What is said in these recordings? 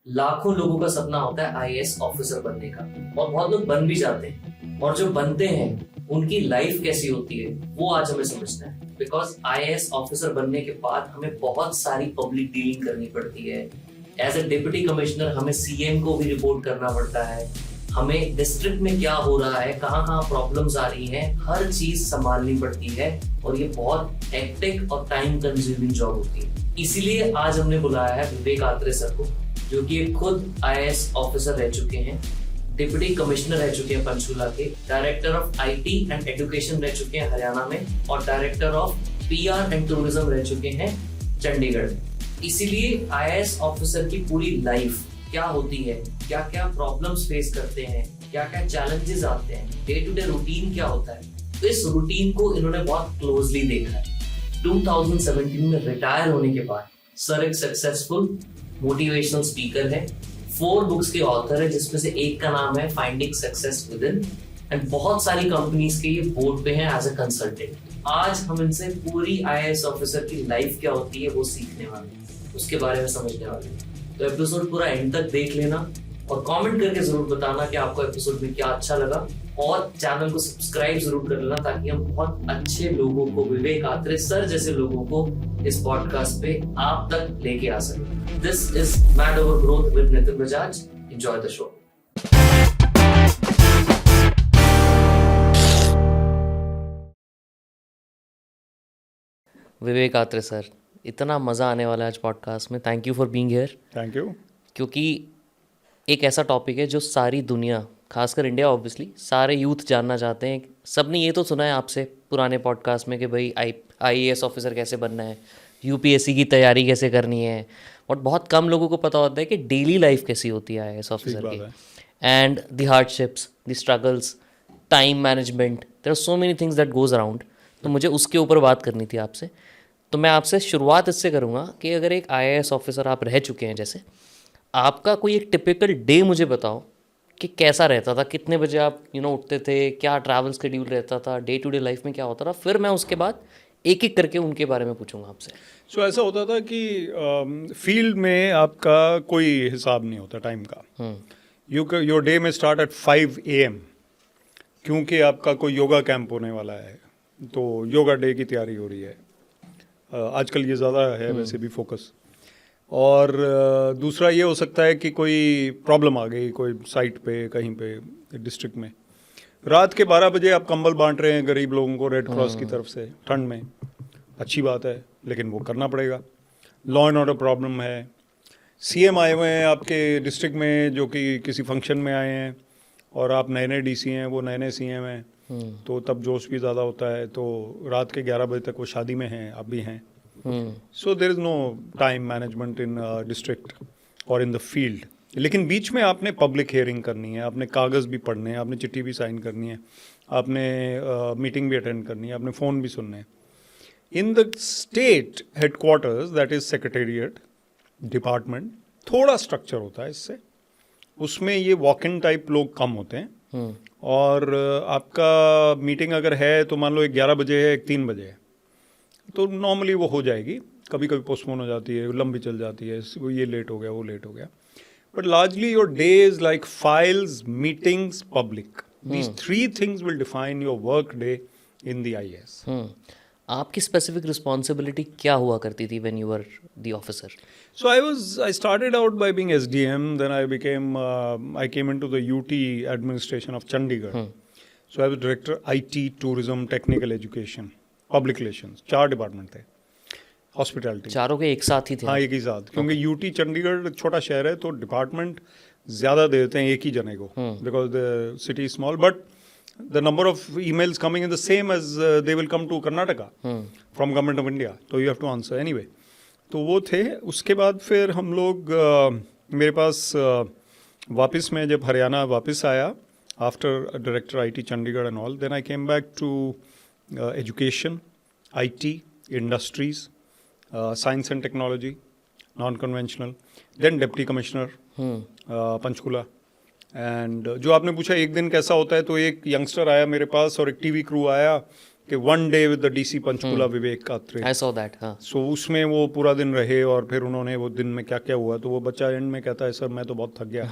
लाखों लोगों का सपना होता है आईएएस ऑफिसर बनने का, और बहुत लोग बन भी जाते हैं, और जो बनते हैं उनकी लाइफ कैसी होती है वो आज हमें समझना है। बिकॉज आईएएस ऑफिसर बनने के बाद हमें बहुत सारी पब्लिक डीलिंग करनी पड़ती है। एज ए डिप्टी कमिश्नर हमें सीएम को भी रिपोर्ट करना पड़ता है, हमें डिस्ट्रिक्ट में क्या हो रहा है, कहाँ कहाँ प्रॉब्लम्स आ रही हैं, हर चीज संभालनी पड़ती है, और ये बहुत हेक्टिक और टाइम कंज्यूमिंग जॉब होती है। इसीलिए आज हमने बुलाया है विवेक आत्रे सर को, जो कि खुद आईएएस ऑफिसर रह चुके हैं, डिप्टी कमिश्नर रह चुके हैं पंचकुला के, director of IT and education रह चुके हैं हरियाणा में, और director of PR and tourism रह चुके हैं चंडीगढ़ में। इसीलिए आईएएस ऑफिसर की पूरी लाइफ क्या होती है, क्या क्या प्रॉब्लम्स फेस करते हैं, क्या क्या चैलेंजेस आते हैं, डे टू डे रूटीन क्या होता है, तो इस रूटीन को इन्होंने बहुत क्लोजली देखा है। 2017 में रिटायर होने के बाद सर एक सक्सेसफुल मोटिवेशनल स्पीकर है, 4 बुक्स के ऑथर है, जिसमें से एक का नाम है finding success with in, and बहुत सारी कंपनीज के ये बोर्ड पे हैं एज अ कंसल्टेंट। आज हम इनसे पूरी आईएएस ऑफिसर की लाइफ क्या होती है वो सीखने वाले हैं, उसके बारे में समझने वाले हैं। तो एपिसोड पूरा एंड तक देख लेना, और कमेंट करके जरूर बताना कि आपको एपिसोड में क्या अच्छा लगा, और चैनल को सब्सक्राइब जरूर कर लेना, ताकि हम बहुत अच्छे लोगों को, विवेक आत्रे सर जैसे लोगों को इस पॉडकास्ट पे आप तक लेके आ सके। This is mad over growth with Nitin Bajaj. Enjoy the show. Vivek Atre sir, इतना मज़ा आने वाला है आज पॉडकास्ट में। Thank you for being here. Thank you. क्योंकि एक ऐसा टॉपिक है जो सारी दुनिया, खासकर इंडिया ऑब्वियसली, सारे यूथ जानना चाहते हैं। सबने ये तो सुना है आपसे पुराने पॉडकास्ट में कि भाई आईएएस ऑफिसर कैसे बनना है, यूपीएससी की तैयारी कैसे करनी है, और बहुत कम लोगों को पता होता है कि डेली लाइफ कैसी होती है आईएएस ऑफिसर की, and the hardships, the struggles, time management, there are so many things that goes around. तो मुझे उसके ऊपर बात करनी थी आपसे। तो मैं आपसे शुरुआत इससे करूँगा कि अगर एक आईएएस ऑफिसर आप रह चुके हैं, जैसे आपका कोई एक टिपिकल डे मुझे बताओ कि कैसा रहता था, कितने बजे आप उठते थे, क्या ट्रैवल शेड्यूल रहता था, डे टू डे लाइफ में क्या होता था। फिर मैं उसके बाद एक एक करके उनके बारे में पूछूंगा आपसे। सो ऐसा होता था कि फील्ड में आपका कोई हिसाब नहीं होता टाइम का। योर डे में स्टार्ट एट 5 AM, क्योंकि आपका कोई योगा कैंप होने वाला है, तो योगा डे की तैयारी हो रही है। आजकल ये ज़्यादा है वैसे भी फोकस। और दूसरा ये हो सकता है कि कोई प्रॉब्लम आ गई कोई साइट पे, कहीं पे डिस्ट्रिक्ट में, रात के 12 बजे आप कंबल बांट रहे हैं गरीब लोगों को रेड क्रॉस की तरफ से ठंड में। अच्छी बात है, लेकिन वो करना पड़ेगा। लॉ एंड ऑर्डर प्रॉब्लम है, सीएम आए हुए हैं आपके डिस्ट्रिक्ट में जो कि किसी फंक्शन में आए हैं, और आप नए नए डीसी हैं, वो नए नए सीएम हैं, तो तब जोश भी ज़्यादा होता है। तो रात के 11 बजे तक वो शादी में हैं, आप भी हैं। So there is no time management in district और इन द फील्ड। लेकिन बीच में आपने पब्लिक हियरिंग करनी है, आपने कागज़ भी पढ़ने हैं, आपने चिट्ठी भी साइन करनी है, आपने मीटिंग भी अटेंड करनी है, आपने फ़ोन भी सुनने हैं। In the state headquarters, that is secretariat department, थोड़ा स्ट्रक्चर होता है इससे। उसमें ये वॉक इन टाइप लोग कम होते हैं, और आपका मीटिंग अगर है तो मान लो एक 11 बजे है, एक 3 बजे है, तो नॉर्मली वो हो जाएगी। कभी कभी पोस्टपोन हो जाती है, लंबी चल जाती है, वो ये लेट हो गया, वो लेट हो गया। But largely your day is like files, meetings, public. These 3 things will define your work day in the IAS. आपकी स्पेसिफिक रिस्पॉन्सिबिलिटी क्या हुआ करती थी when you were the officer? So I started out by being SDM, then I came into the UT administration of Chandigarh. So I was director IT, tourism, technical education, public relations, 4 department थे, hospitality. चारों के एक साथ ही थे? हाँ, एक ही साथ, क्योंकि यूटी चंडीगढ़ छोटा शहर है, तो डिपार्टमेंट ज़्यादा दे देते हैं एक ही जने को, because the city is small, but the number of emails coming in the same as they will come to Karnataka from government of India, तो you have to answer anyway। तो वो थे। उसके बाद फिर हम लोग मेरे पास वापस में जब हरियाणा वापस आया, after director IT Chandigarh and all, then I came back to education, IT, industries, science and technology, non conventional, then deputy commissioner Panchkula. And जो आपने पूछा एक दिन कैसा होता है, तो एक यंगस्टर आया मेरे पास और एक टीवी क्रू आया कि one day with the DC Panchkula Vivek Katre. I saw that. हाँ, सो उसमें वो पूरा दिन रहे और फिर उन्होंने वो दिन में क्या क्या हुआ, तो वो बच्चा एंड में कहता है सर मैं तो बहुत थक गया।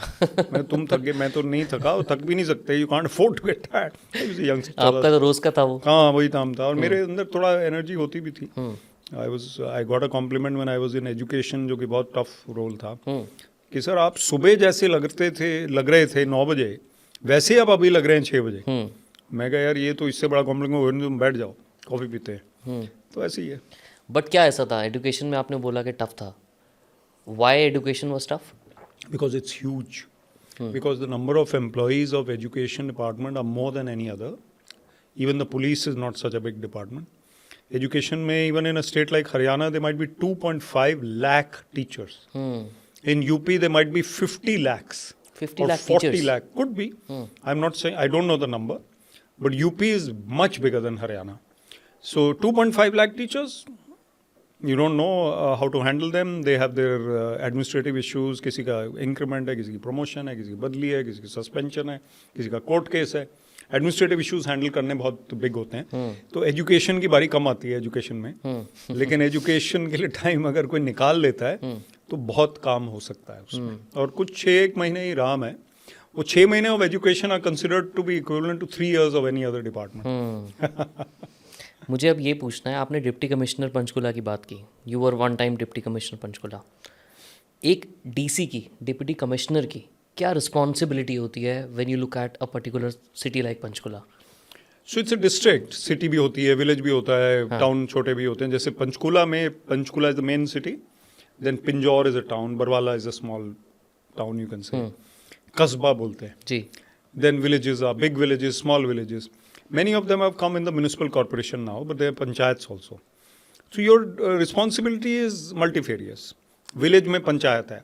मैं तुम थक गए, मैं तो नहीं थका, वो थक भी नहीं सकते, you can't afford to get tired. आपका तो रोज का था वो। हाँ वही काम था, और मेरे अंदर थोड़ा एनर्जी होती भी थी। I got a compliment when I was in education, जो कि बहुत टफ रोल था, कि सर आप सुबह जैसे लग रहे थे 9 बजे, वैसे आप अभी लग रहे हैं 6 बजे। मैं कहा यार ये तो इससे बड़ा कॉम्प्लीमेंट हो, तुम बैठ जाओ कॉफ़ी पीते हैं। तो ऐसे ही है। बट क्या ऐसा था एजुकेशन में, आपने बोला कि टफ था, why education was tough? Because it's huge. Because the number of employees of education department are more than any other. Even the police is not such a big department. Education में, even in a state like Haryana, there might be 2.5 lakh teachers. In UP, there might be 50 lakhs. 50 or lakh 40 teachers. lakh. Could be. I'm not saying, I don't know the number. But UP is much bigger than Haryana. So 2.5 lakh teachers, you don't know how to handle them. They have their administrative issues. किसी का increment है, किसी की promotion है, किसी की बदली है, किसी की suspension है, किसी का court case है। एडमिनिस्ट्रेटिव इश्यूज हैंडल करने बहुत बिग होते हैं। तो एजुकेशन की बारी कम आती है एजुकेशन में, लेकिन एजुकेशन के लिए टाइम अगर कोई निकाल लेता है तो बहुत काम हो सकता है उसमें। और कुछ 6 महीने ही राम है, वो 6 महीने of education are considered to be equivalent to 3 years of any other department. मुझे अब ये पूछना है, आपने डिप्टी कमिश्नर पंचकुला की बात की, you were one time deputy commissioner Panchkula. एक डीसी की, डिप्टी कमिश्नर की क्या रिस्पॉन्सिबिलिटी होती है when you look at a particular city like Panchkula? So it's a district, city भी होती है, विलेज भी होता है, टाउन छोटे भी होते हैं। जैसे पंचकुला में, Panchkula is the main city, then Pinjore is a town, Barwala is a small town, you can say कस्बा बोलते हैं जी। Then villages are big villages, small villages. Many of them have come in the municipal corporation now, but they are panchayats also. So your responsibility is multifarious. Village में पंचायत है,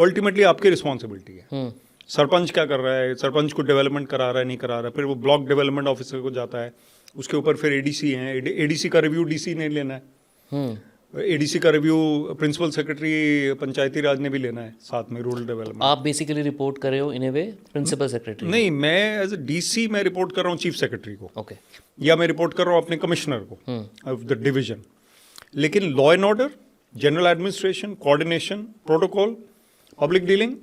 ultimately आपकी responsibility है। सरपंच क्या कर रहा है, सरपंच को डेवलपमेंट करा रहा है, नहीं करा रहा है, फिर वो ब्लॉक डेवलपमेंट ऑफिसर को जाता है, उसके ऊपर फिर एडीसी हैं, एडीसी का रिव्यू डीसी ने लेना है, एडीसी का रिव्यू प्रिंसिपल सेक्रेटरी पंचायती राज ने भी लेना है, साथ में रूरल डेवलपमेंट। आप बेसिकली रिपोर्ट कर रहे हो इन ए वे प्रिंसिपल सेक्रेटरी? नहीं, मैं एज ए डीसी मैं रिपोर्ट कर रहा हूँ चीफ सेक्रेटरी को, ओके, या मैं रिपोर्ट कर रहा हूँ अपने कमिश्नर को ऑफ द डिवीजन। लेकिन law and order, general administration, coordination, protocol, public dealing,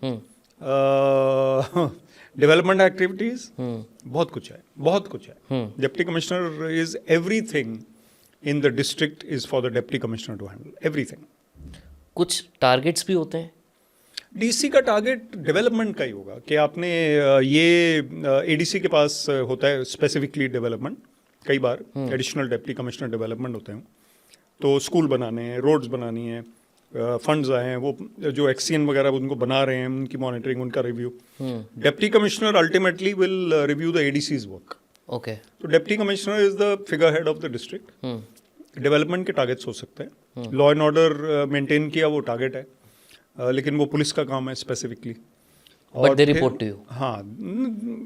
development activities, बहुत कुछ है, बहुत कुछ है। Deputy commissioner is everything in the district is for the deputy commissioner to handle everything. कुछ टारगेट्स भी होते हैं? डीसी का टारगेट डेवलपमेंट का ही होगा कि आपने ये एडीसी के पास होता है स्पेसिफिकली डेवलपमेंट, कई बार एडिशनल डिप्टी कमिश्नर डेवलपमेंट होते हैं, तो स्कूल बनाने हैं, रोड्स बनानी है, फंड्स आए हैं, वो जो एक्सीएन वगैरह उनको बना रहे हैं, उनकी मॉनिटरिंग, उनका review. Deputy commissioner ultimately will review the ADCs work. Okay, तो deputy commissioner is the figurehead of the district. Development के टारगेट्स हो सकते हैं, लॉ एंड ऑर्डर मेंटेन किया वो टारगेट है, लेकिन वो पुलिस का काम है specifically. But they report to you? हाँ,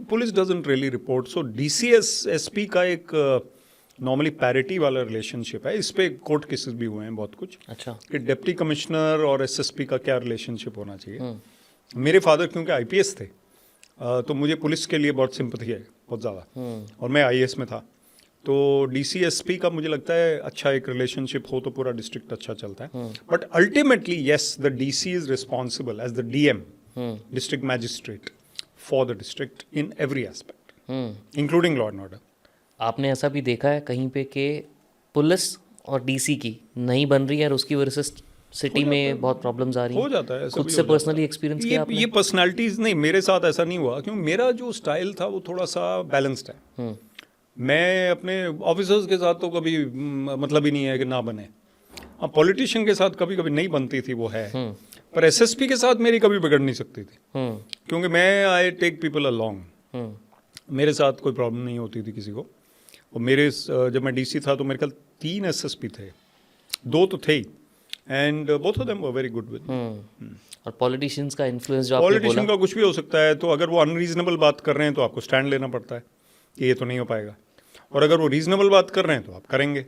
police doesn't really report. So DCs SP का एक नॉर्मली पैरिटी वाला रिलेशनशिप है। इस पे कोर्ट केसेस भी हुए हैं बहुत कुछ। अच्छा, कि कि डिप्टी कमिश्नर और एसएसपी का क्या रिलेशनशिप होना चाहिए। मेरे फादर क्योंकि आईपीएस थे, तो मुझे पुलिस के लिए बहुत सिंपैथी है, बहुत ज़्यादा, और मैं आईएएस में था। तो डीसीएसपी का मुझे लगता है अच्छा एक रिलेशनशिप हो तो पूरा डिस्ट्रिक्ट अच्छा चलता है। But ultimately yes, the DC is responsible as the DM, district magistrate, for the district in every aspect including law and order. आपने ऐसा भी देखा है कहीं पे कि पुलिस और डीसी की नहीं बन रही है और उसकी वजह से सिटी में बहुत प्रॉब्लम्स आ रही हैं? हो जाता है, खुद से पर्सनली एक्सपीरियंस किया आपने? ये पर्सनालिटीज नहीं, मेरे साथ ऐसा नहीं हुआ, क्योंकि मेरा जो स्टाइल था वो थोड़ा सा बैलेंस्ड है। मैं अपने ऑफिसर्स के साथ तो कभी मतलब ही नहीं है कि ना बने। हाँ, पॉलिटिशियन के साथ कभी कभी नहीं बनती थी, वो है, पर एसएसपी के साथ मेरी कभी बिगड़ नहीं सकती थी, क्योंकि मैं आई टेक पीपल अलोंग। मेरे साथ कोई प्रॉब्लम नहीं होती थी किसी को। और मेरे जब मैं डीसी था तो मेरे ख्याल 3 एसएसपी थे, 2 तो थे ही, and both of them were very good with. और पॉलिटिशियंस का इन्फ्लुएंस जो आपने बोला, पॉलिटिशियन का कुछ भी हो सकता है, तो अगर वो अनरीजनेबल बात कर रहे हैं तो आपको स्टैंड लेना पड़ता है कि ये तो नहीं हो पाएगा, और अगर वो रीजनेबल बात कर रहे हैं तो आप करेंगे।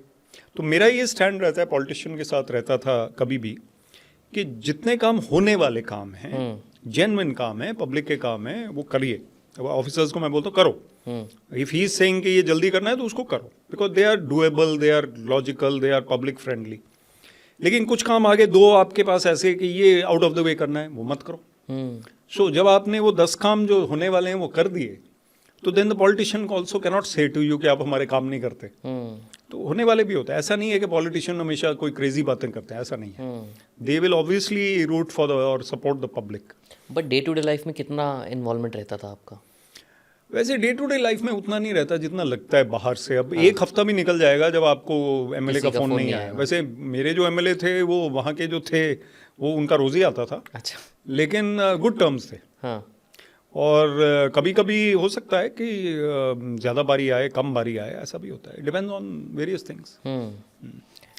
तो मेरा ये स्टैंड रहता है, पॉलिटिशियन के साथ रहता था कभी भी, कि जितने काम होने वाले काम हैं, जेन्युइन काम है, पब्लिक के काम है, वो करिए, ऑफिसर्स को मैं बोलता हूँ करो, इफ ही इज सेइंग कि ये जल्दी करना है तो उसको करो, because they are doable, they are logical, they are public friendly. लेकिन कुछ काम आगे 2 आपके पास ऐसे कि ये आउट ऑफ द वे करना है, वो मत करो। सो जब आपने वो 10 काम जो होने वाले हैं वो कर दिए, तो then the politician also cannot say to you कि आप हमारे काम नहीं करते। तो होने वाले भी होता है, ऐसा नहीं है कि पॉलिटिशियन हमेशा कोई क्रेजी बातें करते हैं, ऐसा नहीं है। They will obviously root for the और support the public. But day to day life में कितना इन्वॉल्वमेंट रहता था आपका? वैसे डे टू डे लाइफ में उतना नहीं रहता जितना लगता है बाहर से। अब एक हफ्ता भी निकल जाएगा जब आपको एमएलए का फोन नहीं आया। वैसे मेरे जो एमएलए थे वो वहाँ के जो थे वो उनका रोज ही आता था। अच्छा। लेकिन गुड टर्म्स थे। हाँ। और कभी कभी हो सकता है कि ज़्यादा बारी आए, कम बारी आए, ऐसा भी होता है, depends on various things.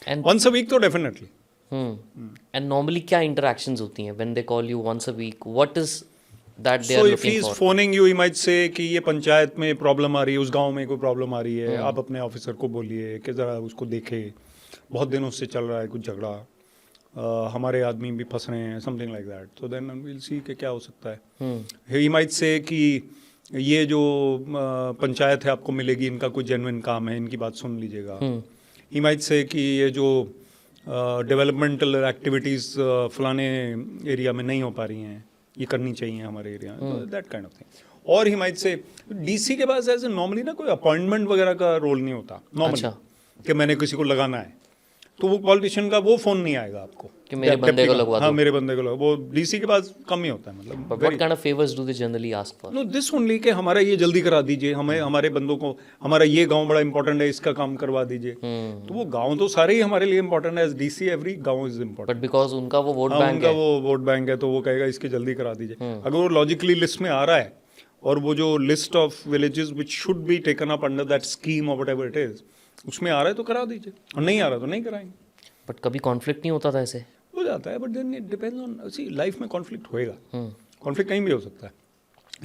And once a week तो डेफिनेटली। एंड नॉर्मली क्या इंटरेक्शंस होती हैं when they call you once a week? What is that they are So if he looking is फॉर? phoning you, he might say कि ये पंचायत में problem आ रही है, उस गांव में कोई प्रॉब्लम आ रही है, आप अपने ऑफिसर को बोलिए कि ज़रा उसको देखे, बहुत दिनों से चल रहा है कुछ झगड़ा, हमारे आदमी भी फंस रहे हैं, समथिंग लाइक दैट। तो देन विल सी कि क्या हो सकता है। ही माइट से कि ये जो पंचायत है आपको मिलेगी, इनका कोई जेन्युइन काम है, इनकी बात सुन लीजिएगा। ही माइट से कि ये जो डेवलपमेंटल एक्टिविटीज़ फलाने एरिया में नहीं हो पा रही हैं, ये करनी चाहिए हमारे एरिया में, दैट काइंड ऑफ थिंग। और ही माइट से डीसी के पास ऐसे नॉर्मली ना कोई अपॉइंटमेंट वगैरह का रोल नहीं होता नॉर्मली। अच्छा। कि मैंने किसी को लगाना है, तो वो पॉलिटिशियन का वो फोन नहीं आएगा आपको कि मेरे बंदे को लगवा दो। हाँ, मेरे बंदे को लगवा। वो डीसी के पास कम ही होता है, मतलब। But what kind of favours do they generally ask for? No this only कि हमारा ये जल्दी करा दीजिए, हमें हमारे बंदों को, हमारा ये गांव बड़ा इंपॉर्टेंट है, इसका काम करवा दीजिए। तो वो गांव तो सारे ही हमारे लिए इंपॉर्टेंट है, एज डीसी एवरी गांव इज इंपॉर्टेंट। बट बिकॉज उनका वो वोट बैंक उनका है। वो वोट बैंक है, तो वो कहेगा इसकी जल्दी करा दीजिए। अगर वो लॉजिकली लिस्ट में आ रहा है और वो जो list of villages which should be taken up under that scheme और व्हाटएवर इट इज, उसमें आ रहा है तो करा दीजिए, और नहीं आ रहा तो नहीं कराएंगे। बट कभी कॉन्फ्लिक्ट नहीं होता था ऐसे? हो जाता है, but then it depends on, see life में कॉन्फ्लिक्ट होएगा, कॉन्फ्लिक्ट कहीं भी हो सकता है।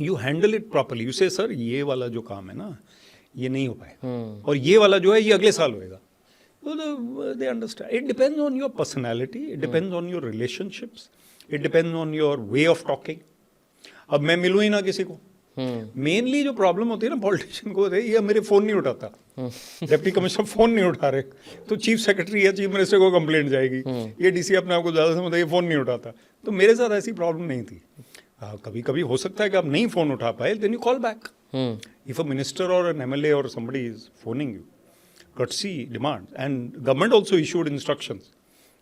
You handle it properly, you say sir ये वाला जो काम है ना ये नहीं हो पाएगा, और ये वाला जो है ये अगले साल होएगा, तो they understand. It depends on your personality, it depends on your relationships, it depends on your way of talking. अब मैं मिलूँ ही ना किसी को, मेनली जो प्रॉब्लम होती है ना पॉलिटिशियन को, ये मेरे फोन नहीं उठाता, डिप्टी कमिश्नर फोन नहीं उठा रहे, तो चीफ सेक्रेटरी या चीफ मिनिस्टर को कंप्लेंट जाएगी। ये डीसी अपने आप को ज़्यादा समझता है, ये फोन नहीं उठाता। तो मेरे साथ ऐसी प्रॉब्लम नहीं थी। कभी कभी हो सकता है कि आप नहीं फोन उठा पाए, then you call back. If a minister और एन एमएलए और somebody is phoning you, courtesy demand, and government also issued instructions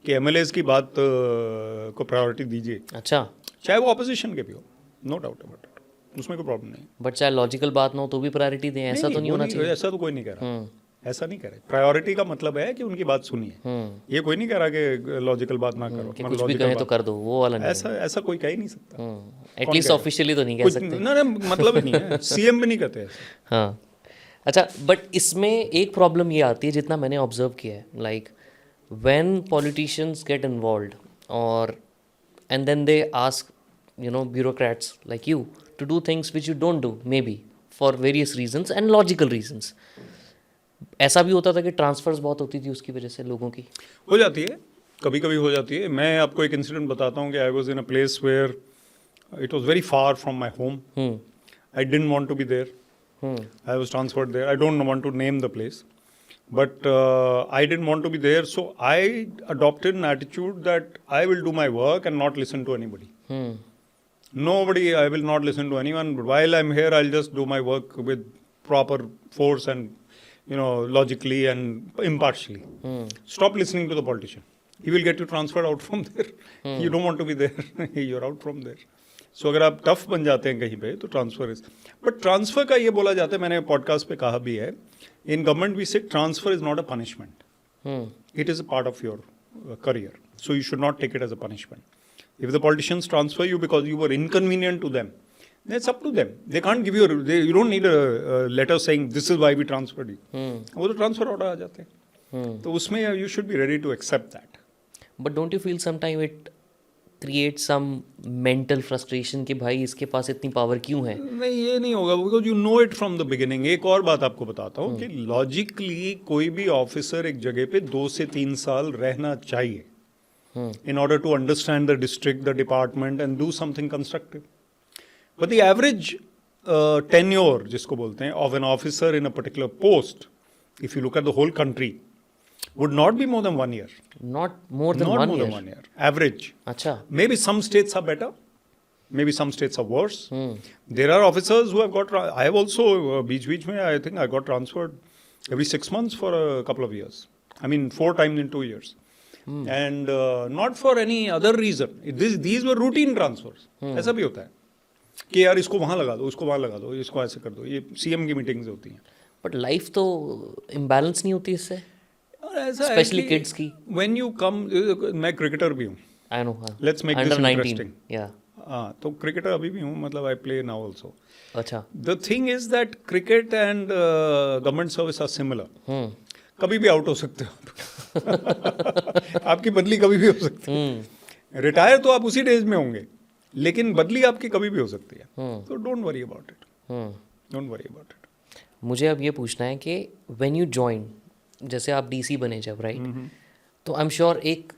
कि एमएलएस की बात को प्रायोरिटी दीजिए। अच्छा। चाहे वो ऑपोजिशन के भी हो, नो डाउट अबाउट इट, उसमें कोई प्रॉब्लम नहीं। बट चाहे लॉजिकल बात ना हो तो भी प्रायोरिटी दें, ऐसा तो नहीं होना चाहिए। ऐसा तो कोई नहीं कह रहा, ऐसा नहीं कह रहा। प्रायोरिटी का मतलब है कि उनकी बात सुनिए। ये कोई नहीं कह रहा कि लॉजिकल बात ना करो, कि कुछ भी कहें तो कर दो, वो वाला नहीं। ऐसा कोई कह ही नहीं सकता। एटलीस्ट ऑफिशियली तो नहीं कह सकते ना, मतलब नहीं है, सीएम भी नहीं कहते ऐसा। हाँ। अच्छा, बट इसमें एक प्रॉब्लम ये आती है जितना मैंने ऑब्जर्व किया है, like when politicians get involved और and then they ask bureaucrats like you to do things which you don't do, maybe for various reasons and logical reasons. ऐसा भी होता था कि ट्रांसफर्स बहुत होती थी उसकी वजह से लोगों की? हो जाती है, कभी कभी हो जाती है। मैं आपको एक इंसिडेंट बताता हूँ कि I was in a place where it was very far from my home, I didn't want to be there, I was transferred there. I don't want to name the place, but I didn't want to be there, so I adopted an attitude that I will do my work and not listen to anybody. Nobody, I will not listen to anyone. But while I'm here, I'll just do my work with proper force and logically and impartially. Stop listening to the politician. He will get you transferred out from there. You don't want to be there. You're out from there. सो अगर आप tough बन जाते हैं कहीं पे तो transfer is, but transfer का ये बोला जाता है, मैंने पॉडकास्ट पे कहा भी है, in government we say transfer is not a punishment, it is a part of your career, so you should not take it as a punishment. If the politicians transfer you because you were inconvenient to them, that's up to them, they can't give you, you don't need a letter saying this is why we transferred you, वो तो transfer order आ जाते हैं, तो उसमें you should be ready to accept that. But don't you feel some time it create some mental frustration कि भाई इसके पास इतनी पावर क्यों है? नहीं, ये नहीं होगा, because you know it from the beginning. एक और बात आपको बताता हूँ कि लॉजिकली कोई भी ऑफिसर एक जगह पे 2 से 3 साल रहना चाहिए in order to understand the district, the department and do something constructive. But the average tenure जिसको बोलते हैं of an officer in a particular post, if you look at the whole country, would not be more than 1 year. Not more than Not 1 more year. than 1 year. Average. अच्छा. Maybe some states are better. Maybe some states are worse. There are officers who have got. I have also beach में I think I got transferred every 6 months for a couple of years. I mean 4 times in 2 years, and not for any other reason. These were routine transfers. ऐसा भी होता है कि यार इसको वहाँ लगा दो, उसको वहाँ लगा दो, इसको ऐसे कर दो. ये CM की मीटिंग्स होती हैं. बट लाइफ तो इम्बैलेंस नहीं होती इससे, और ऐसा स्पेशली किड्स की. When you come, मैं क्रिकेटर भी हूँ. I know. Let's make this interesting. या. हाँ, तो क्रिकेटर अभी भी हूँ, मतलब आई प्ले नाउ ऑल्सो. अच्छा. The thing is that cricket and government service are similar. कभी भी आउट हो सकते हो. आपकी बदली कभी भी हो सकती है. रिटायर तो आप उसी डेज में होंगे, लेकिन बदली आपकी कभी भी हो सकती है. तो don't worry about it. Don't worry about it. मुझे अब ये पूछना है कि व्हेन यू जॉइन, जैसे आप डीसी बने जब, राइट, तो आई एम श्योर एक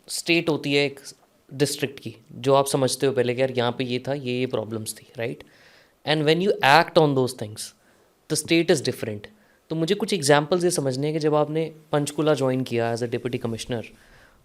स्टेट होती है, एक डिस्ट्रिक्ट की, जो आप समझते हो पहले कि यार यहाँ पे ये था, ये प्रॉब्लम्स थी, right, and when you act on those things the state is different. तो मुझे कुछ एग्जांपल्स ये समझने हैं कि जब आपने पंचकुला ज्वाइन किया एज अ डिप्टी कमिश्नर,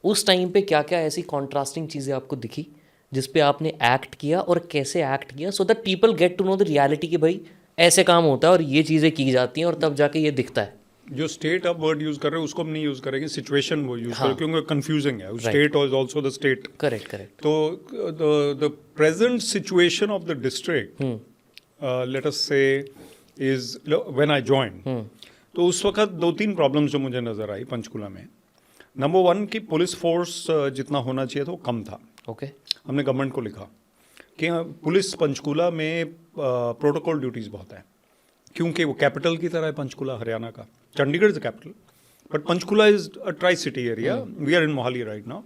उस टाइम पे क्या क्या ऐसी कॉन्ट्रास्टिंग चीज़ें आपको दिखी जिस पे आपने एक्ट किया, और कैसे एक्ट किया, so that people get to know the reality कि भाई ऐसे काम होता है और ये चीज़ें की जाती हैं, और तब जाके ये दिखता है. जो स्टेट आप वर्ड यूज कर रहे हो उसको हम नहीं यूज करेंगे, सिचुएशन वो यूज हाँ. करें, क्योंकि कंफ्यूजिंग है. State is also the state. Correct correct. तो the present situation of the district, let us say, is when I join, तो उस वक्त 2-3 प्रॉब्लम्स जो मुझे नजर आई पंचकुला में. नंबर 1 कि पुलिस फोर्स जितना होना चाहिए था वो कम था. ओके. हमने गवर्नमेंट को लिखा कि पुलिस पंचकुला में प्रोटोकॉल ड्यूटीज़ बहुत है, क्योंकि वो कैपिटल की तरह है पंचकुला हरियाणा का. Chandigarh is the capital, but Panchkula is a tri city area. We are in Mohali right now.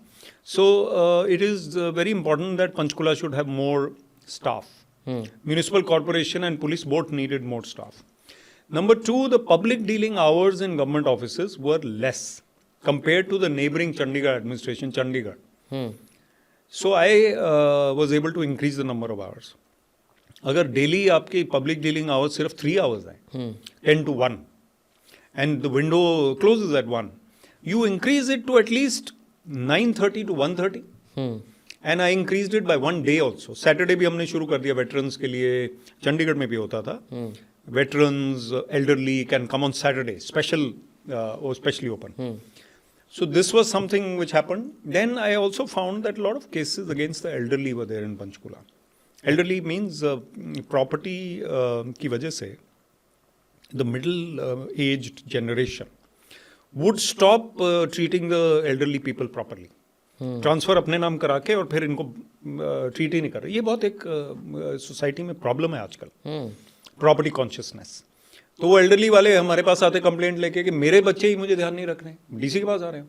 So it is very important that Panchkula should have more staff. Municipal corporation and police both needed more staff. Number 2, the public dealing hours in government offices were less compared to the neighboring Chandigarh administration, Chandigarh. So I was able to increase the number of hours. अगर daily आपकी public dealing hours सिर्फ 3 hours हैं, 10 to 1, and the window closes at 1, you increase it to at least 9:30 to 1:30. And I increased it by 1 day also. Saturday भी हमने शुरू कर दिया veterans के लिए. चंडीगढ़ में भी होता था. Veterans, elderly can come on Saturday, special or specially open. So this was something which happened. Then I also found that a lot of cases against the elderly were there in Panchkula. Elderly means property की वजह से the middle aged generation would stop treating the elderly people properly. Transfer अपने नाम करा के और फिर इनको ट्रीट ही नहीं कर रहे. ये बहुत एक सोसाइटी में प्रॉब्लम है आजकल, प्रॉपर्टी कॉन्शियसनेस. तो वो एल्डरली वाले हमारे पास आते कंप्लेंट लेके कि मेरे बच्चे ही मुझे ध्यान नहीं रख रहे, डीसी के पास आ रहे हैं.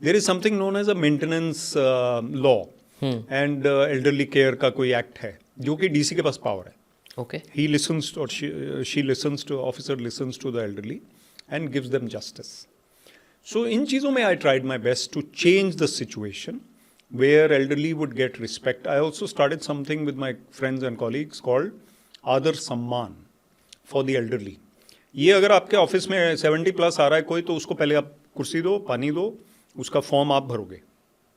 There is something known as a maintenance law, and elderly care का कोई एक्ट है जो कि डीसी के पास पावर है. ओके. ही लिसन्स और she listens to, officer listens to the elderly and gives them justice. So in चीज़ों में I tried my best to change the situation where elderly would get respect. I also started something with my friends and colleagues called Adar Samman for the elderly. ये अगर आपके office में 70+ आ रहा है कोई, तो उसको पहले आप कुर्सी दो, पानी दो, उसका फॉर्म आप भरोगे,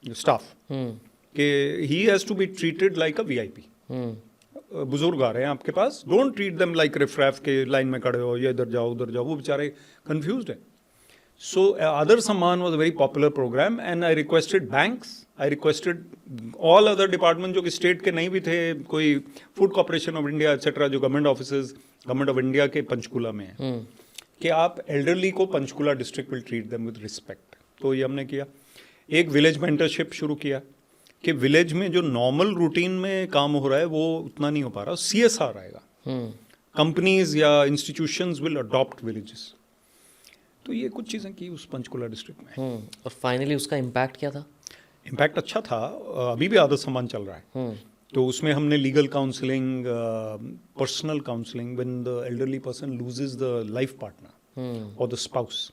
स्टाफ, कि he has to be treated like a VIP. बुजुर्ग आ रहे हैं आपके पास, डोंट ट्रीट देम लाइक रिफ्रैफ के लाइन में खड़े हो, ये इधर जाओ उधर जाओ. वो बेचारे कन्फ्यूज्ड है. So Adar Samman was a very popular program, and I requested banks, I requested all other departments जो कि स्टेट के नहीं भी थे, कोई food corporation of India etcetera, जो government offices government of India के पंचकुला में है, कि आप एल्डरली को Panchkula district will treat them with respect. तो ये हमने किया. एक विलेज मेंटरशिप शुरू किया कि विलेज में जो नॉर्मल रूटीन में काम हो रहा है वो उतना नहीं हो पा रहा, CSR आएगा. कंपनीज या इंस्टीट्यूशंस विल अडॉप्ट विलेजेस. तो ये कुछ चीज़ें की उस पंचकुला डिस्ट्रिक्ट में. और फाइनली उसका इम्पैक्ट क्या था? इम्पैक्ट अच्छा था. अभी भी आदर सम्मान चल रहा है. तो उसमें हमने legal counselling, personal counselling when the elderly person loses the life partner और the spouse.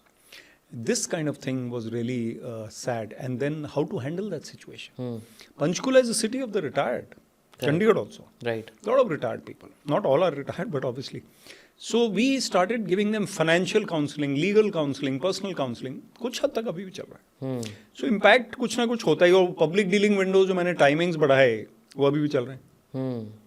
This kind of thing was really sad. And then how to handle that situation. Panchkula is a city of the retired. Chandigarh also. Right. Lot of retired people. Not all are retired, but obviously. So we started giving them financial counseling, legal counseling, personal counseling. कुछ हद तक अभी भी चल रहा है. So impact कुछ ना कुछ होता ही, और public dealing windows जो मैंने timings बढ़ाए वो अभी भी चल रहे हैं.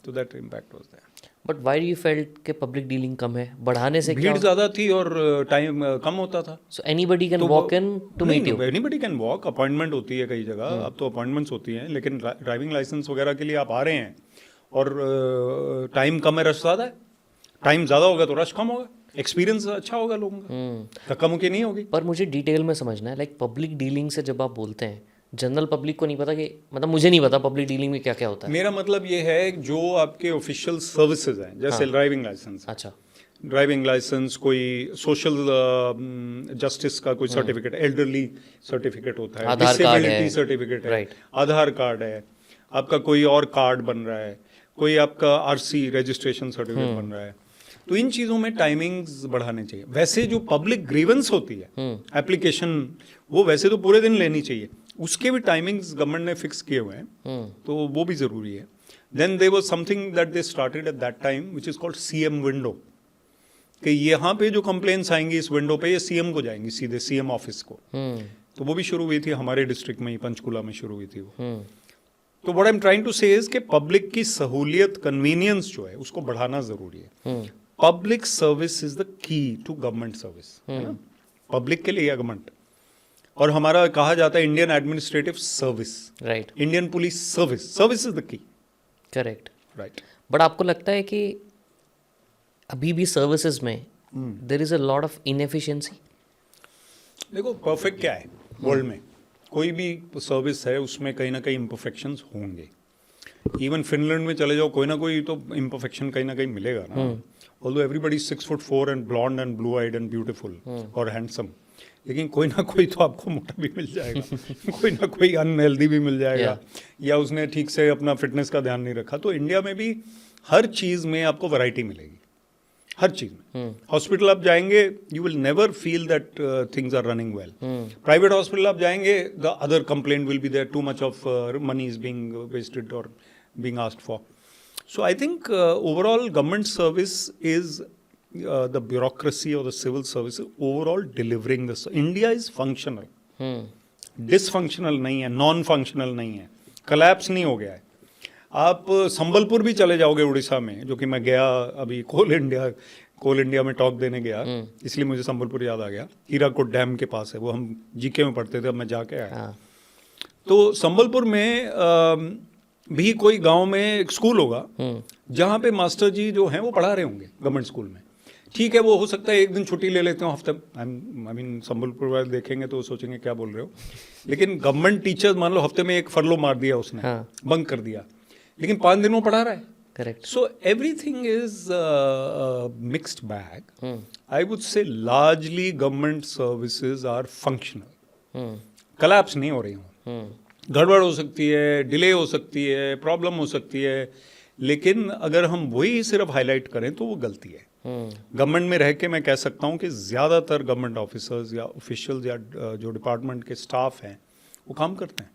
So that impact was there. But why you felt के पब्लिक डीलिंग कम है? बढ़ाने से क्या? भीड़ ज़्यादा थी और टाइम कम होता था. So anybody can walk in to meet you? Anybody can walk. Appointment होती है कई जगह. अब तो अपॉइंटमेंट्स होती हैं, लेकिन ड्राइविंग लाइसेंस वगैरह के लिए आप आ रहे हैं और टाइम कम है, रश ज़्यादा है. टाइम ज़्यादा होगा तो रश कम होगा, एक्सपीरियंस अच्छा होगा लोगों का, धक्का मुक्की नहीं होगी. पर मुझे डिटेल में समझना है, लाइक पब्लिक डीलिंग से जब आप बोलते हैं, जनरल पब्लिक को नहीं पता कि, मतलब मुझे नहीं पता पब्लिक डीलिंग में क्या क्या होता है. मेरा मतलब ये है जो आपके ऑफिशियल सर्विसेज हैं, जैसे ड्राइविंग लाइसेंस. अच्छा. ड्राइविंग लाइसेंस, कोई सोशल जस्टिस का कोई सर्टिफिकेट, एल्डरली सर्टिफिकेट होता है, डिसेबिलिटी सर्टिफिकेट है, आधार कार्ड है, आपका कोई और कार्ड बन रहा है, कोई आपका आरसी रजिस्ट्रेशन सर्टिफिकेट बन रहा है. तो इन चीज़ों में टाइमिंग्स बढ़ाने चाहिए. वैसे जो पब्लिक ग्रीवेंस होती है, एप्लीकेशन, वो वैसे तो पूरे दिन लेनी चाहिए, उसके भी टाइमिंग्स गवर्नमेंट ने फिक्स किए हुए हैं. तो वो भी ज़रूरी है. Then there was something that they started at that time which is called CM window, कि यहाँ पे जो कंप्लेंट्स आएंगी इस विंडो पे, ये सीएम को जाएंगी सीधे, सीएम ऑफिस को. तो वो भी शुरू हुई थी हमारे डिस्ट्रिक्ट में ही, पंचकुला में शुरू हुई थी वो. तो what I am trying to say is कि पब्लिक की सहूलियत, कन्वीनियंस जो है उसको बढ़ाना ज़रूरी है. Public service is the key to government service, है ना. पब्लिक के लिए गवर्नमेंट, और हमारा कहा जाता है Indian administrative service, right, Indian police service. Service is the key. Correct. Right. But आपको लगता है कि अभी भी सर्विसेज में there is a lot of inefficiency? देखो, परफेक्ट क्या है वर्ल्ड में, कोई भी सर्विस है उसमें कहीं ना कहीं इम्परफेक्शंस होंगे. इवन फिनलैंड में चले जाओ, कोई ना कोई तो इम्परफेक्शन कहीं ना कहीं मिलेगा ना. Although everybody 6'4" and blond and blue eyed and beautiful और हैंडसम, लेकिन कोई ना कोई तो आपको मोटा भी मिल जाएगा, कोई ना कोई अनहेल्दी भी मिल जाएगा, या उसने ठीक से अपना फिटनेस का ध्यान नहीं रखा. तो इंडिया में भी हर चीज़ में आपको वैरायटी मिलेगी, हर चीज़ में. हॉस्पिटल आप जाएंगे, you will never feel that things are running well. Private hospital आप जाएंगे, the other complaint will be there, too much of money is being wasted और being asked for. So I think overall government service is the bureaucracy or the civil service overall delivering this. India is functional. Dysfunctional नहीं है, non-functional नहीं है, collapse नहीं हो गया है. आप संबलपुर भी चले जाओगे उड़ीसा में, जो कि मैं गया अभी कोल इंडिया में टॉक देने गया, इसलिए मुझे संबलपुर याद आ गया. हीराकुड डैम के पास है वो, हम जीके में पढ़ते थे, अब मैं जाके आया. तो संबलपुर में भी कोई गांव में एक स्कूल होगा जहाँ पे मास्टर जी जो हैं वो पढ़ा रहे होंगे गवर्नमेंट स्कूल में. ठीक है, वो हो सकता है एक दिन छुट्टी ले लेते हो हफ्ते. आई मीन संबलपुर वाले देखेंगे तो सोचेंगे क्या बोल रहे हो, लेकिन गवर्नमेंट टीचर्स मान लो हफ्ते में एक फरलो मार दिया उसने, बंक कर दिया, लेकिन 5 दिन वो पढ़ा रहा है. Correct. So everything is mixed bag. I would say largely government services are functional, collapse नहीं हो रही हूँ. गड़बड़ हो सकती है, डिले हो सकती है, प्रॉब्लम हो सकती है, लेकिन अगर हम वही सिर्फ हाईलाइट करें तो वो गलती है. गवर्नमेंट में रह के मैं कह सकता हूँ कि ज़्यादातर गवर्नमेंट ऑफिसर्स या ऑफिशियल्स या जो डिपार्टमेंट के स्टाफ हैं वो काम करते हैं.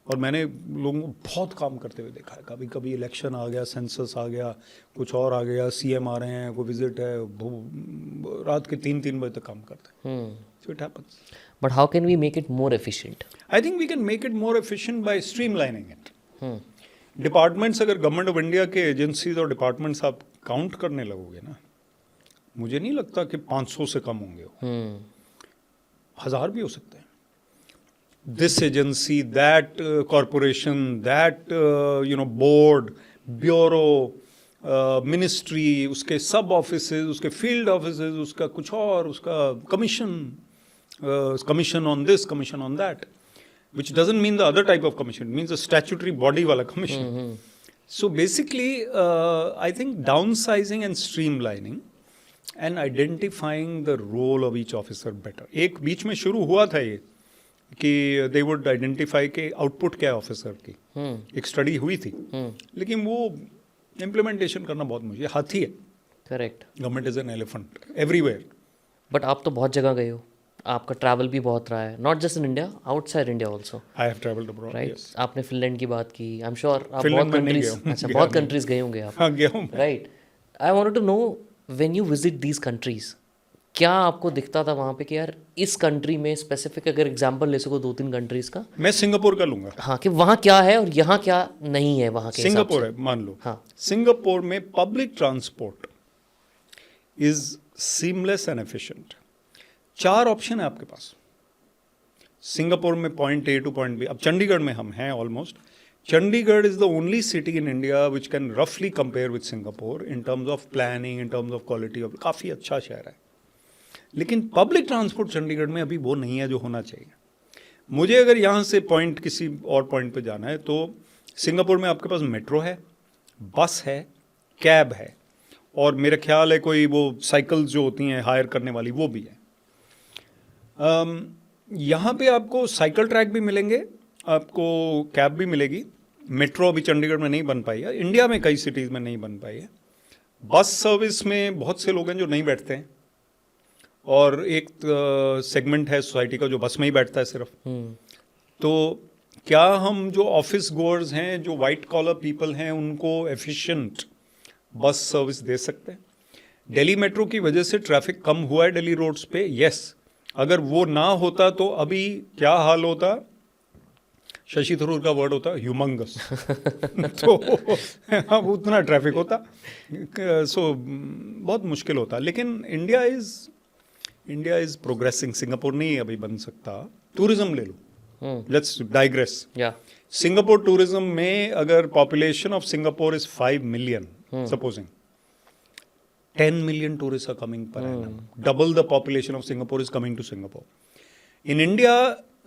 और मैंने लोगों को बहुत काम करते हुए देखा है. कभी कभी इलेक्शन आ गया, सेंसस आ गया, कुछ और आ गया, सीएम आ रहे हैं, कोई विजिट है, रात के 3-3 बजे तक काम करते हैं. So it happens. But how can we make it more efficient? I think we can make it more efficient by streamlining it. Departments, अगर गवर्नमेंट ऑफ इंडिया के एजेंसीज और डिपार्टमेंट्स आप काउंट करने लगोगे ना, मुझे नहीं लगता कि 500 से कम होंगे. 1000 भी हो सकते हैं. This agency, that corporation, that board, bureau, ministry, उसके सब ऑफिसेज, उसके फील्ड ऑफिसेज, उसका कुछ और, उसका commission on this, commission on that, which doesn't mean the other type of commission. It means a statutory body wala commission. So basically, I think downsizing and streamlining and identifying the role of each officer better. एक बीच में शुरू हुआ था ये कि they would identify के output क्या है ऑफिसर की, एक स्टडी हुई थी, लेकिन वो implementation करना बहुत मुश्किल. हाथी है. Correct. Government is an elephant everywhere. But आप तो बहुत जगह गए हो. आपका ट्रैवल भी बहुत रहा है, not just in India, outside India also, I have travelled abroad, right? Yes. आपने फिनलैंड की बात की, आई एम श्योर आप फिनलैंड बहुत में नहीं कंट्रीज, गया हूँ, अच्छा गया बहुत नहीं। कंट्रीज गए होंगे आप, हाँ, गया हूँ मैं। Right? I wanted to know when you visit these countries, क्या आपको दिखता था वहाँ पे कि यार इस कंट्री में स्पेसिफिक, अगर एग्जांपल ले सको 2-3 कंट्रीज का, मैं सिंगापुर का लूंगा। हाँ, कि वहाँ क्या है और यहाँ क्या नहीं है वहाँ के हिसाब सिंगापुर से। है, मान लो। हाँ। सिंगापुर में public transport is seamless and efficient. 4 option है आपके पास सिंगापुर में, point A to point B. अब चंडीगढ़ में हम हैं almost. Chandigarh is the only city in India which can रफली compare with Singapore in terms of planning, in terms of quality of, काफ़ी अच्छा शहर है। लेकिन पब्लिक ट्रांसपोर्ट चंडीगढ़ में अभी वो नहीं है जो होना चाहिए। मुझे अगर यहाँ से पॉइंट किसी और पॉइंट पे जाना है तो सिंगापुर में आपके पास मेट्रो है, बस है, कैब है, और मेरा ख्याल है कोई वो साइकिल्स जो होती हैं हायर करने वाली वो भी है। यहाँ पे आपको साइकिल ट्रैक भी मिलेंगे, आपको कैब भी मिलेगी। मेट्रो अभी चंडीगढ़ में नहीं बन पाई है, इंडिया में कई सिटीज़ में नहीं बन पाई है। बस सर्विस में बहुत से लोग हैं जो नहीं बैठते हैं, और एक सेगमेंट है सोसाइटी का जो बस में ही बैठता है सिर्फ। तो क्या हम जो ऑफिस गोअर्स हैं, जो वाइट कॉलर पीपल हैं, उनको एफिशिएंट बस सर्विस दे सकते हैं? दिल्ली मेट्रो की वजह से ट्रैफिक कम हुआ है दिल्ली रोड्स पे, यस। अगर वो ना होता तो अभी क्या हाल होता? शशि थरूर का वर्ड होता ह्यूमंगस। तो अब उतना ट्रैफिक होता, सो बहुत मुश्किल होता। लेकिन इंडिया इज प्रोग्रेसिंग। सिंगापुर नहीं अभी बन सकता। टूरिज्म ले लो, लेट्स डाइग्रेस। या सिंगापुर टूरिज्म में अगर population of Singapore is 5 million, supposing 10 million tourists are coming per annum. Double the population of Singapore is coming to Singapore. In India,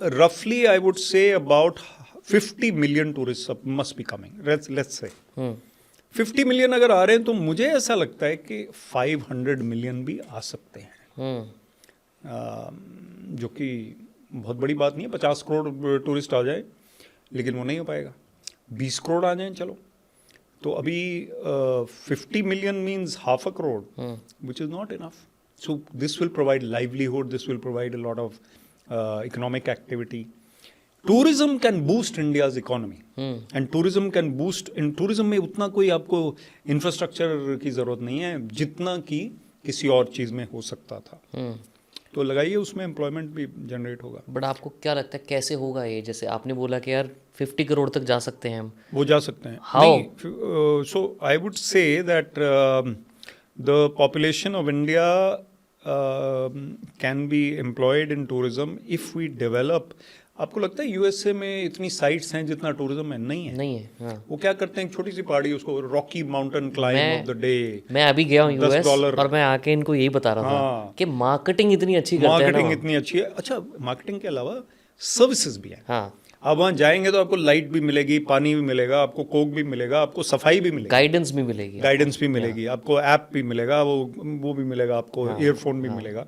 roughly I would say about 50 million tourists must be coming. Let's say 50 million अगर आ रहे हैं तो मुझे ऐसा लगता है कि 500 million भी आ सकते हैं, जो कि बहुत बड़ी बात नहीं है। 50 करोड़ टूरिस्ट आ जाए, लेकिन वो नहीं हो पाएगा। 20 करोड़ आ जाएं चलो, तो अभी 50 million means half a crore, which is not enough. So this will provide livelihood, this will provide a lot of economic activity. Tourism can boost India's economy, and tourism can boost, in tourism में उतना कोई आपको infrastructure की ज़रूरत नहीं है जितना कि किसी और चीज़ में हो सकता था। तो लगाइए, उसमें एम्प्लॉयमेंट भी जनरेट होगा। बट आपको क्या लगता है कैसे होगा ये? जैसे आपने बोला कि यार 50 करोड़ तक जा सकते हैं हम, वो जा सकते हैं। How? So I would say that the population of India can be employed in tourism if we develop. आपको लगता है यूएसए में इतनी साइट्स हैं जितना टूरिज्म है? नहीं है, नहीं है। हाँ। वो क्या करते हैं, एक छोटी सी पहाड़ी, उसको Rocky mountain climb of the day. मैं अभी गया हूँ यूएस, $10 और मैं आके इनको यही बता रहा था हाँ। कि मार्केटिंग इतनी अच्छी करते हैं ना मार्केटिंग वहाँ। इतनी अच्छी है। अच्छा, मार्केटिंग के अलावा सर्विसेज भी हैं। हाँ, आप वहाँ जाएंगे तो आपको लाइट भी मिलेगी, पानी भी मिलेगा, आपको कोक भी मिलेगा, आपको सफाई भी मिलेगी, गाइडेंस भी मिलेगी, गाइडेंस भी मिलेगी, आपको ऐप भी मिलेगा, वो भी मिलेगा, आपको ईयरफोन भी मिलेगा।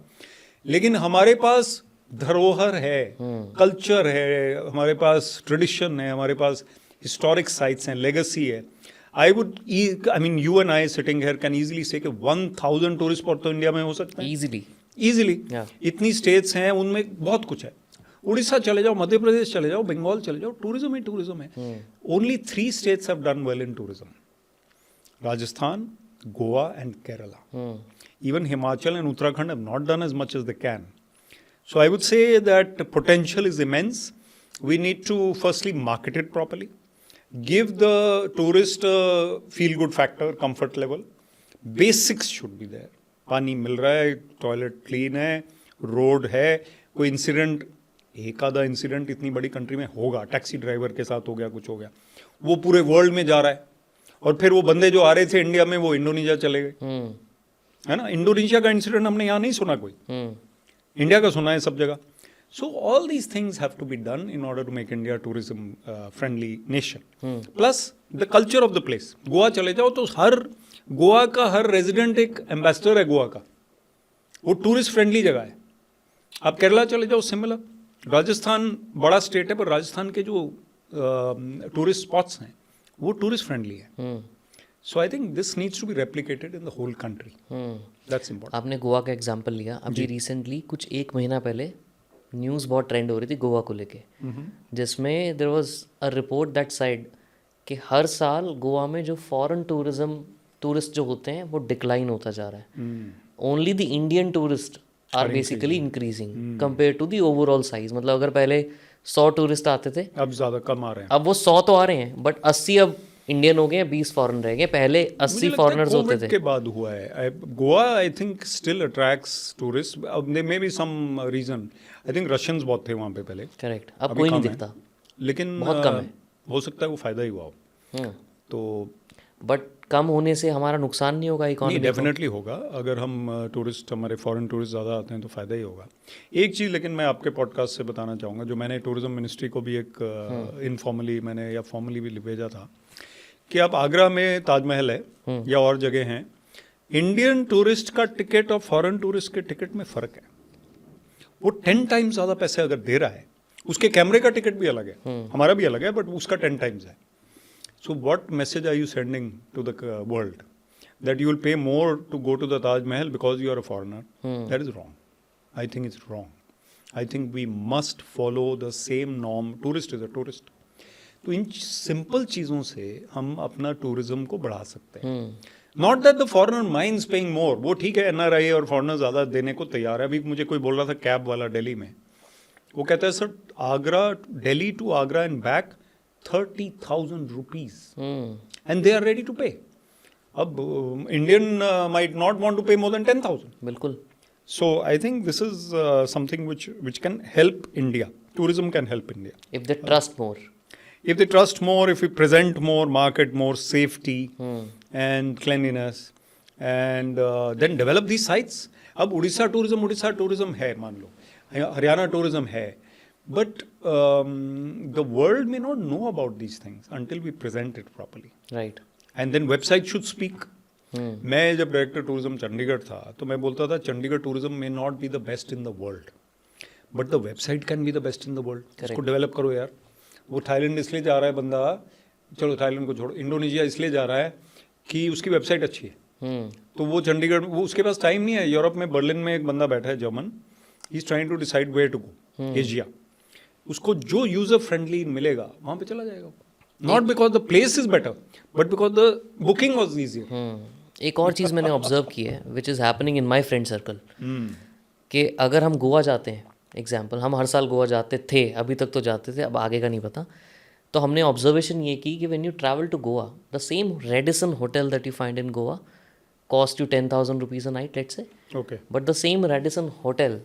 लेकिन हमारे पास धरोहर है, कल्चर है, हमारे पास ट्रेडिशन है, हमारे पास हिस्टोरिक साइट्स हैं, लेगेसी है। आई mean you and I sitting here can easily से कि 1000 टूरिस्ट स्पॉट तो इंडिया में हो सकते हैं इजीली। इतनी स्टेट्स हैं, उनमें बहुत कुछ है। उड़ीसा चले जाओ, मध्य प्रदेश चले जाओ, बंगाल चले जाओ, टूरिज्म ही टूरिज्म है। Only 3 states have done well in tourism: Rajasthan, Goa and Kerala. Even Himachal and Uttarakhand have not done as much as they can. So I would say that potential is immense. We need to firstly market it properly, give the tourist a feel-good factor, comfort level. Basics should be there. पानी मिल रहा है, toilet clean है, road है, कोई incident, एक आधा incident इतनी बड़ी कंट्री में होगा, टैक्सी ड्राइवर के साथ हो गया, कुछ हो गया, वो पूरे वर्ल्ड में जा रहा है। और फिर वो बंदे जो आ रहे थे इंडिया में, वो इंडोनेशिया चले गए, है ना। इंडोनेशिया का इंसिडेंट हमने यहाँ नहीं सुना, कोई इंडिया का सुना है सब जगह। So all these things have to be done in order to make India tourism friendly nation. Plus the culture of the place. Goa चले जाओ तो गोवा का हर रेजिडेंट एक एम्बेसडर है गोवा का, वो टूरिस्ट फ्रेंडली जगह है। आप केरला चले जाओ, सिमिलर। राजस्थान बड़ा स्टेट है, पर राजस्थान के जो टूरिस्ट स्पॉट्स हैं वो टूरिस्ट फ्रेंडली है। So I think this needs to be replicated in the whole country. That's important. आपने गोवा का एग्जांपल लिया, अभी रिसेंटली कुछ 1 महीना पहले न्यूज़ बहुत ट्रेंड हो रही थी गोवा को लेके, जिसमें there was a report that side कि हर साल गोवा में जो फॉरेन टूरिस्ट जो होते हैं वो डिक्लाइन होता जा रहा है. Only the Indian tourist are basically increasing compare to the overall size. मतलब अगर पहले 100 टूरिस्ट आते थे, अब ज़्यादा कम आ रहे हैं. अब वो 100 तो आ रहे हैं, बट 80 अब इंडियन हो गए, 20 फॉरेन रह गए. पहले 80 फॉरेनर्स होते थे. के बाद हुआ है. Goa I think still attracts tourist. They may be some reason. I think Russians बहुत थे वहाँ पे पहले. करेक्ट. अब कोई नहीं दिखता, लेकिन बहुत कम है. हो सकता है वो फायदा ही हुआ हो. तो बट कम होने से हमारा नुकसान नहीं होगा इकोनॉमी? डेफिनेटली होगा. अगर हम टूरिस्ट, हमारे फॉरेन टूरिस्ट ज़्यादा आते हैं तो फ़ायदा ही होगा. एक चीज़ लेकिन मैं आपके पॉडकास्ट से बताना चाहूँगा, जो मैंने टूरिज्म मिनिस्ट्री को भी एक इनफॉर्मली मैंने या फॉर्मली भी भेजा था, कि अब आगरा में ताजमहल है या और जगह हैं, इंडियन टूरिस्ट का टिकट और फॉरेन टूरिस्ट के टिकट में फ़र्क है. वो 10 टाइम्स ज़्यादा पैसे अगर दे रहा है, उसके कैमरे का टिकट भी अलग है, हमारा भी अलग है, बट उसका 10 टाइम्स है. So what message are you sending to the world? That you will pay more to go to the Taj Mahal because you are a foreigner? That is wrong. I think it's wrong. I think we must follow the same norm. Tourist is a tourist. तो in simple चीज़ों से हम अपना tourism को बढ़ा सकते हैं. Not that the foreigner minds paying more. वो ठीक है, NRI और फॉरेनर ज़्यादा देने को तैयार है. अभी मुझे कोई बोल रहा था कैब वाला दिल्ली में, वो कहता है sir Agra, Delhi to Agra and back 30,000 rupees, and they are ready to pay. अब Indian might not want to pay more than 10,000. बिल्कुल. So I think this is something which can help India. Tourism can help India. If they trust more. If they trust more, if we present more, market more, safety and cleanliness, and then develop these sites. अब Orissa tourism है, मान लो, Haryana tourism है. But the world may not know about these things until we present it properly. Right. And then website should speak. मैं जब director tourism Chandigarh था तो मैं बोलता था Chandigarh tourism may not be the best in the world, but the website can be the best in the world. उसको develop करो यार. वो थाईलैंड इसलिए जा रहा है बंदा, चलो थाईलैंड को छोड़ो, इंडोनेशिया इसलिए जा रहा है कि उसकी वेबसाइट अच्छी है. तो वो चंडीगढ़, वो उसके पास टाइम नहीं है. यूरोप में बर्लिन में एक बंदा बैठा है, German, he is trying to decide where to go, Asia. उसको जो यूजर फ्रेंडली मिलेगा वहां पे चला जाएगा. Not because the place is better, but because the booking was easier. एक और चीज़ मैंने ऑब्जर्व की है which is happening in my friend circle, कि अगर हम गोवा जाते हैं, एग्जाम्पल हम हर साल गोवा जाते थे, अभी तक तो जाते थे, अब आगे का नहीं पता, तो हमने ऑब्जर्वेशन ये की कि when you travel to Goa, the same Radisson hotel that you find in Goa cost you 10,000 rupees a night, let's say. Okay. But the same Radisson hotel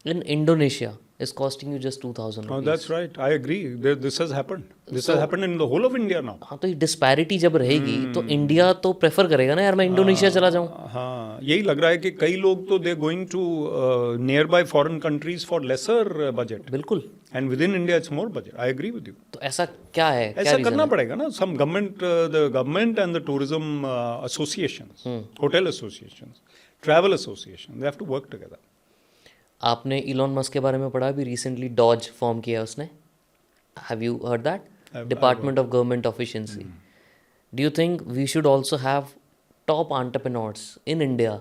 in Indonesia is costing you just 2,000 rupees. Oh, that's right. I agree. This has happened. This has happened in the whole of India now. हाँ, तो ये disparity जब रहेगी तो India तो prefer करेगा ना यार मैं इंडोनेशिया चला जाऊँ. हाँ, यही लग रहा है कि कई लोग तो they going to nearby foreign countries for lesser budget. बिल्कुल. And within India it's more budget. I agree with you. तो ऐसा क्या है? ऐसा करना पड़ेगा ना. Some government and the tourism associations, hotel associations, travel association, they have to work together. आपने इलॉन मस्क के बारे में पढ़ा, भी रिसेंटली डॉज फॉर्म किया उसने. Have you heard that? Department of government efficiency. Do you think we should also have top entrepreneurs in India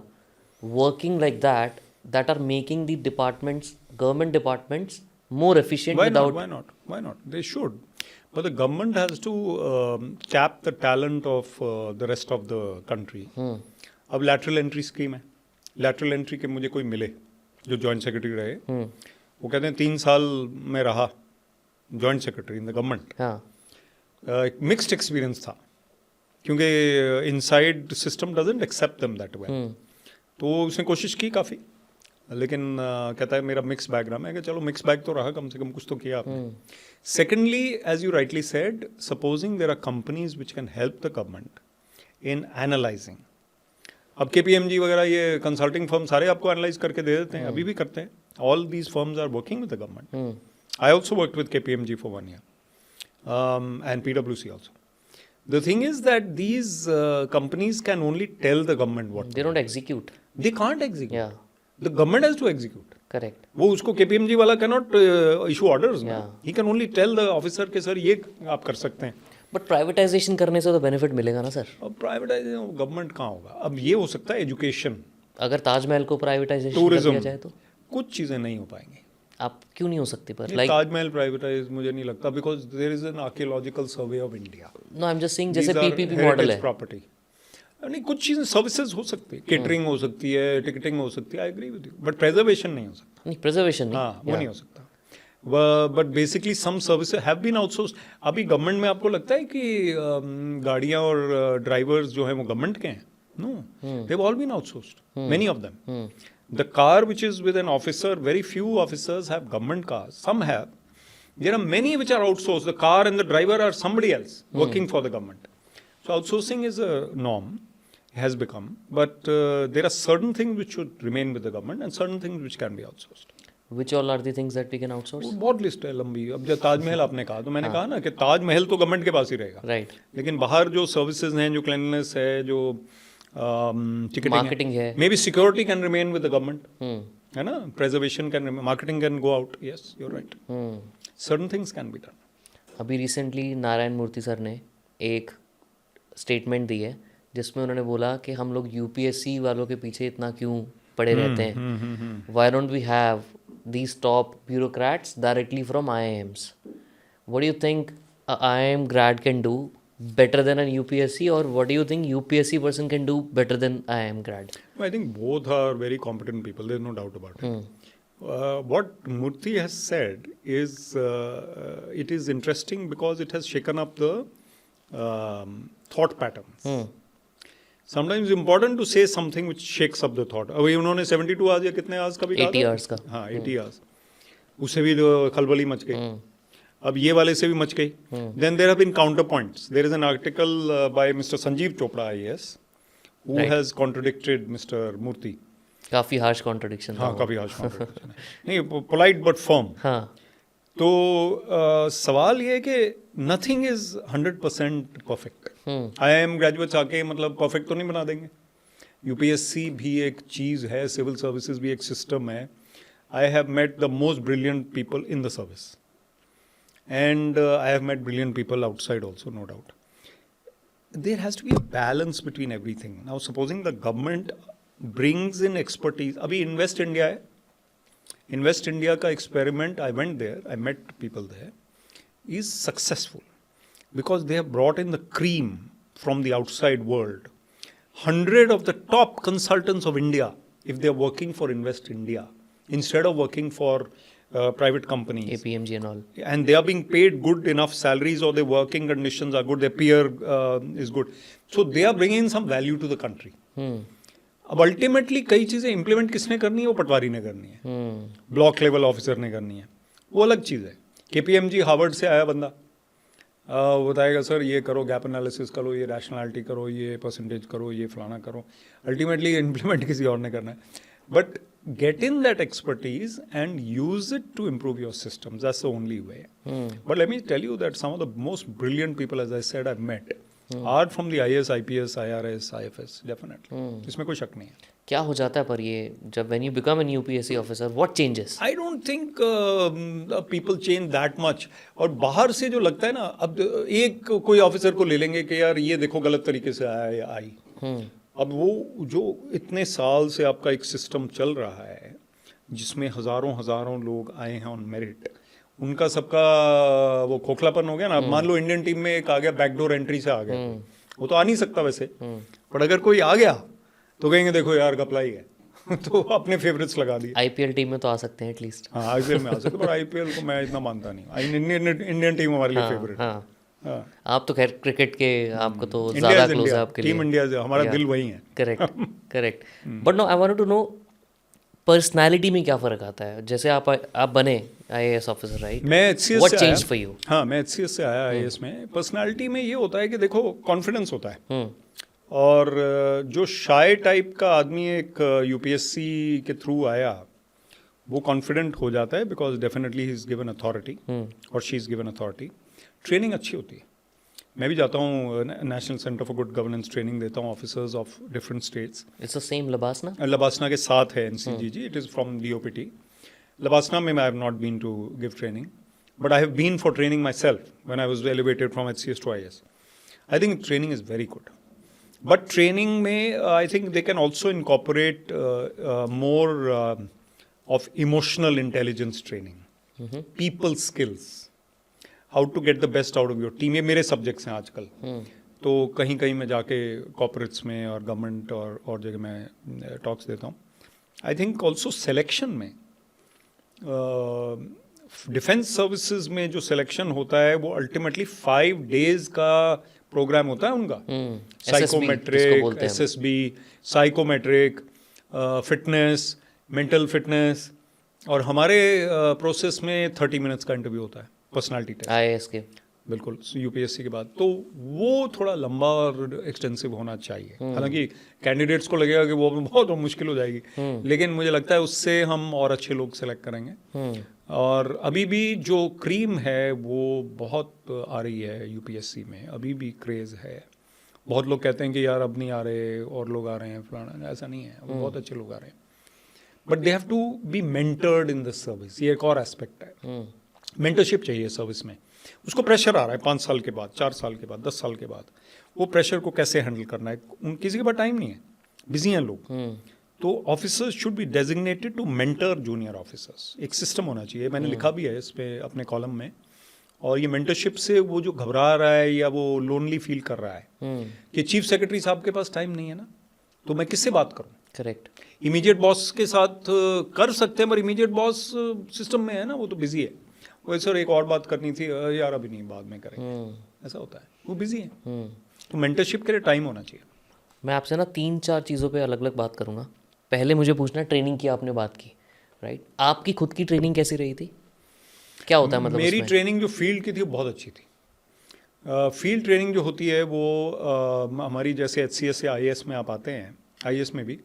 working like that are making the departments, government departments more efficient? Why not? They should. But the government has to tap the talent of the rest of the country. अब lateral entry scheme है. Lateral entry के मुझे कोई मिले जो joint secretary रहे, वो कहते हैं 3 साल में रहा joint secretary in the government. एक मिक्स्ड एक्सपीरियंस था क्योंकि inside system doesn't accept them that way. तो उसने कोशिश की काफ़ी, लेकिन कहता है मेरा मिक्स बैकग्राउंड है. कि चलो मिक्स बैग तो रहा, कम से कम कुछ तो किया आपने. Secondly, as you rightly said, supposing there are companies which can help the government in analysing. अब KPMG वगैरह ये कंसल्टिंग फर्म सारे आपको एनालाइज करके दे देते हैं, अभी भी करते हैं. All these firms are working with the government. I also worked with KPMG for 1 year and PwC also. The thing is that these companies can only tell the government what. They don't execute. They can't execute. Yeah. The government has to execute. Correct. वो उसको KPMG वाला cannot issue orders. Yeah. He can only tell the officer कि sir ये आप कर सकते हैं. But privatisation करने से तो बेनिफिट मिलेगा ना सर. अब प्राइवेटाइजेशन गवर्नमेंट कहाँ होगा. अब ये हो सकता है एजुकेशन, अगर ताजमहल को प्राइवेटाइजेशन कर टूरिज्म, दिया जाए तो कुछ चीज़ें नहीं हो पाएंगी. आप क्यों नहीं हो सकती पर नहीं, लाइक ताजमहल प्राइवेटाइज मुझे नहीं लगता, because there is an archaeological survey of India. No I am just saying जैसे पीपीपी मॉडल है. प्रॉपर्टी नहीं, कुछ चीज़ें सर्विसेज हो सकती है, केटरिंग हो सकती है, टिकटिंग हो सकती है, I agree with you, but preservation नहीं हो सकता. नहीं प्रिजर्वेशन हाँ, वो नहीं. नहीं हो सकता. But basically some services have been outsource. अभी गवर्नमेंट में आपको लगता है कि गाड़ियाँ और ड्राइवर्स जो हैं वो गवर्नमेंट के हैं? No, they have all been outsourced, many of them. The car which is with an officer, very few officers have government cars. Some have. There are many which are outsourced. The car and the driver are somebody else working for the government. So outsourcing is a norm, has become. But there are certain things which should remain with the government and certain things which can be outsourced. Which all are the things that we can outsource? वो बहुत list है लंबी. अब जब ताजमहल आपने कहा तो मैंने कहा ना कि ताजमहल तो गवर्नमेंट के पास ही रहेगा. Right. लेकिन बाहर जो सर्विसेज हैं, जो क्लीननेस है, जो Marketing है. May be security can remain with the government, Hmm. है ना. Preservation can, marketing can go out. Yes, you are right. Hmm. Certain things can be done. अभी रिसेंटली नारायण मूर्ति सर ने एक स्टेटमेंट दी है जिसमें उन्होंने बोला कि हम लोग यूपीएससी वालों के पीछे इतना क्यों पड़े रहते हैं. Why don't we have these top bureaucrats directly from IIMs? What do you think IIM grad can do better than an UPSC, or what do you think UPSC person can do better than IIM grad? I think both are very competent people. There's no doubt about it. What Murthy has said is it is interesting because it has shaken up the thought patterns. Sometimes it's important to say something which shakes up the thought. अभी उन्होंने 72 hours या कितने hours का भी कहा 80 था? hours का. हाँ, 80 आवर्स. उससे भी तो खलबली मच गई. अब ये वाले से भी मच गई. Then there have been counter points. There is an article by mister Sanjeev Chopra IAS who has contradicted mister Murthy. काफ़ी हार्श कॉन्ट्रडिक्शन. हाँ, काफी हार्श कॉन्ट्रडिक्शन. नहीं, पोलाइट बट फर्म. हाँ. तो सवाल ये है कि nothing is 100% perfect. IIM graduates आके मतलब परफेक्ट तो नहीं बना देंगे. UPSC भी एक चीज़ है, सिविल सर्विसेज भी एक सिस्टम है. I have met the most brilliant people in the service. And I have met brilliant people outside also, no doubt. There has to be a balance between everything. Now, supposing the government brings in expertise. Abhi Invest India hai. Invest India ka experiment, I went there, I met people there, is successful because they have brought in the cream from the outside world. 100 of the top consultants of India, if they are working for Invest India, instead of working for private companies, APMG and all, and they are being paid good enough salaries, or their working conditions are good, their peer is good, so they are bringing some value to the country. अब ultimately कई चीज़ें implement किसने करनी है? वो पटवारी ने करनी है, ब्लॉक लेवल ऑफिसर ने करनी है, वो अलग चीज़ है. KPMG हार्वर्ड से आया बंदा, वो बताएगा सर ये करो, गैप एनालिसिस करो, ये रैशनैलिटी करो, ये परसेंटेज करो, ये फलाना करो. अल्टीमेटली इम्प्लीमेंट किसी और ने करना है. But get in that expertise and use it to improve your systems. That's the only way. But let me tell you that some of the most brilliant people, as I said, I've met are from the IAS, IPS, IRS, IFS, definitely. इसमें कोई शक नहीं है. क्या हो जाता है पर ये जब when you become an UPSC officer, what changes? I don't think people change that much. और बाहर से जो लगता है ना, अब एक कोई ऑफिसर को ले लेंगे कि यार ये देखो गलत तरीके से आया या आई. अब वो जो इतने साल से आपका एक सिस्टम चल रहा है जिसमें हज़ारों लोग आए हैं ऑन मेरिट, उनका सबका वो खोखलापन हो गया ना. मान लो इंडियन टीम में एक आ गया, बैकडोर एंट्री से आ गया, वो तो आ नहीं सकता वैसे, पर अगर कोई आ गया तो कहेंगे देखो यार घपला ही है तो अपने फेवरेट्स लगा दिए. IPL टीम में तो आ सकते हैं एटलीस्ट. हाँ, IPL में आ सकते, पर IPL को मैं इतना मानता नहीं. इंडियन टीम हमारे लिए फेवरेट. हाँ. आप तो खैर क्रिकेट के, आपको तो ज़्यादा क्लोज है आपके लिए. टीम इंडिया, हमारा दिल वही है. Correct. But no, I want to know personality में क्या फ़र्क आता है. जैसे आप बने IAS ऑफिसर, राइट? मैं HCS What से आया. changed for you? हाँ, मैं HCS से आया IAS में. पर्सनालिटी में ये होता है कि देखो कॉन्फिडेंस होता है, और जो शाय टाइप का आदमी एक UPSC के थ्रू आया वो कॉन्फिडेंट हो जाता है because definitely he is given authority और she is given authority. Training अच्छी होती है. मैं भी जाता हूँ national centre for good governance, training देता हूँ officers of different states. It's the same LBSNAA. LBSNAA के साथ है NCGG. It is from DOPT. LBSNAA में I have not been to give training, but I have been for training myself when I was elevated from HCS to IS. I think training is very good. But training may, I think they can also incorporate more of emotional intelligence training, people skills, how to get the best out of your team. ये मेरे subjects हैं आजकल. तो कहीं कहीं मैं जाके corporates में और government और जगह मैं talks देता हूँ. I think also selection में डिफेंस सर्विसेज में जो सिलेक्शन होता है वो अल्टीमेटली 5 days का प्रोग्राम होता है उनका. Psychometric, SSB, psychometric, fitness, mental fitness, और हमारे प्रोसेस में 30 minutes का इंटरव्यू होता है, पर्सनालिटी टेस्ट. IAS के बिल्कुल, UPSC के बाद. तो वो थोड़ा लंबा और एक्सटेंसिव होना चाहिए. हालांकि कैंडिडेट्स को लगेगा कि वो बहुत मुश्किल हो जाएगी, लेकिन मुझे लगता है उससे हम और अच्छे लोग सेलेक्ट करेंगे. और अभी भी जो क्रीम है वो बहुत आ रही है UPSC में, अभी भी क्रेज़ है. बहुत लोग कहते हैं कि यार अब नहीं आ रहे और लोग आ रहे हैं फलाना. ऐसा नहीं है, बहुत अच्छे लोग आ रहे हैं. But they have to be mentored in this service. ये एक और एस्पेक्ट है. मेंटरशिप चाहिए सर्विस में. उसको प्रेशर आ रहा है 5 साल के बाद, 4 साल के बाद, 10 साल के बाद. वो प्रेशर को कैसे हैंडल करना है, किसी के पास टाइम नहीं है, बिजी हैं लोग. तो officers should be designated to mentor junior officers. एक सिस्टम होना चाहिए. मैंने लिखा भी है इस पे अपने कॉलम में. और ये मेंटरशिप से वो जो घबरा रहा है या वो लोनली फील कर रहा है कि चीफ सेक्रेटरी साहब के पास टाइम नहीं है ना, तो मैं किससे बात करूं. करेक्ट. इमीडिएट बॉस के साथ कर सकते हैं, पर इमीडिएट बॉस सिस्टम में है ना, वो तो बिजी है. वो सर एक और बात करनी थी, यार अभी नहीं, बाद में करेंगे. ऐसा होता है, वो बिजी है. तो मेंटरशिप के लिए टाइम होना चाहिए. मैं आपसे ना 3-4 चीज़ों पे अलग अलग बात करूँगा. पहले मुझे पूछना, ट्रेनिंग की आपने बात की, राइट? आपकी खुद की ट्रेनिंग कैसी रही थी? क्या होता है मतलब मेरी उसमें? ट्रेनिंग जो फील्ड की थी वो बहुत अच्छी थी. फील्ड ट्रेनिंग जो होती है वो हमारी जैसे HCS से IAS में आप आते हैं, IAS में भी,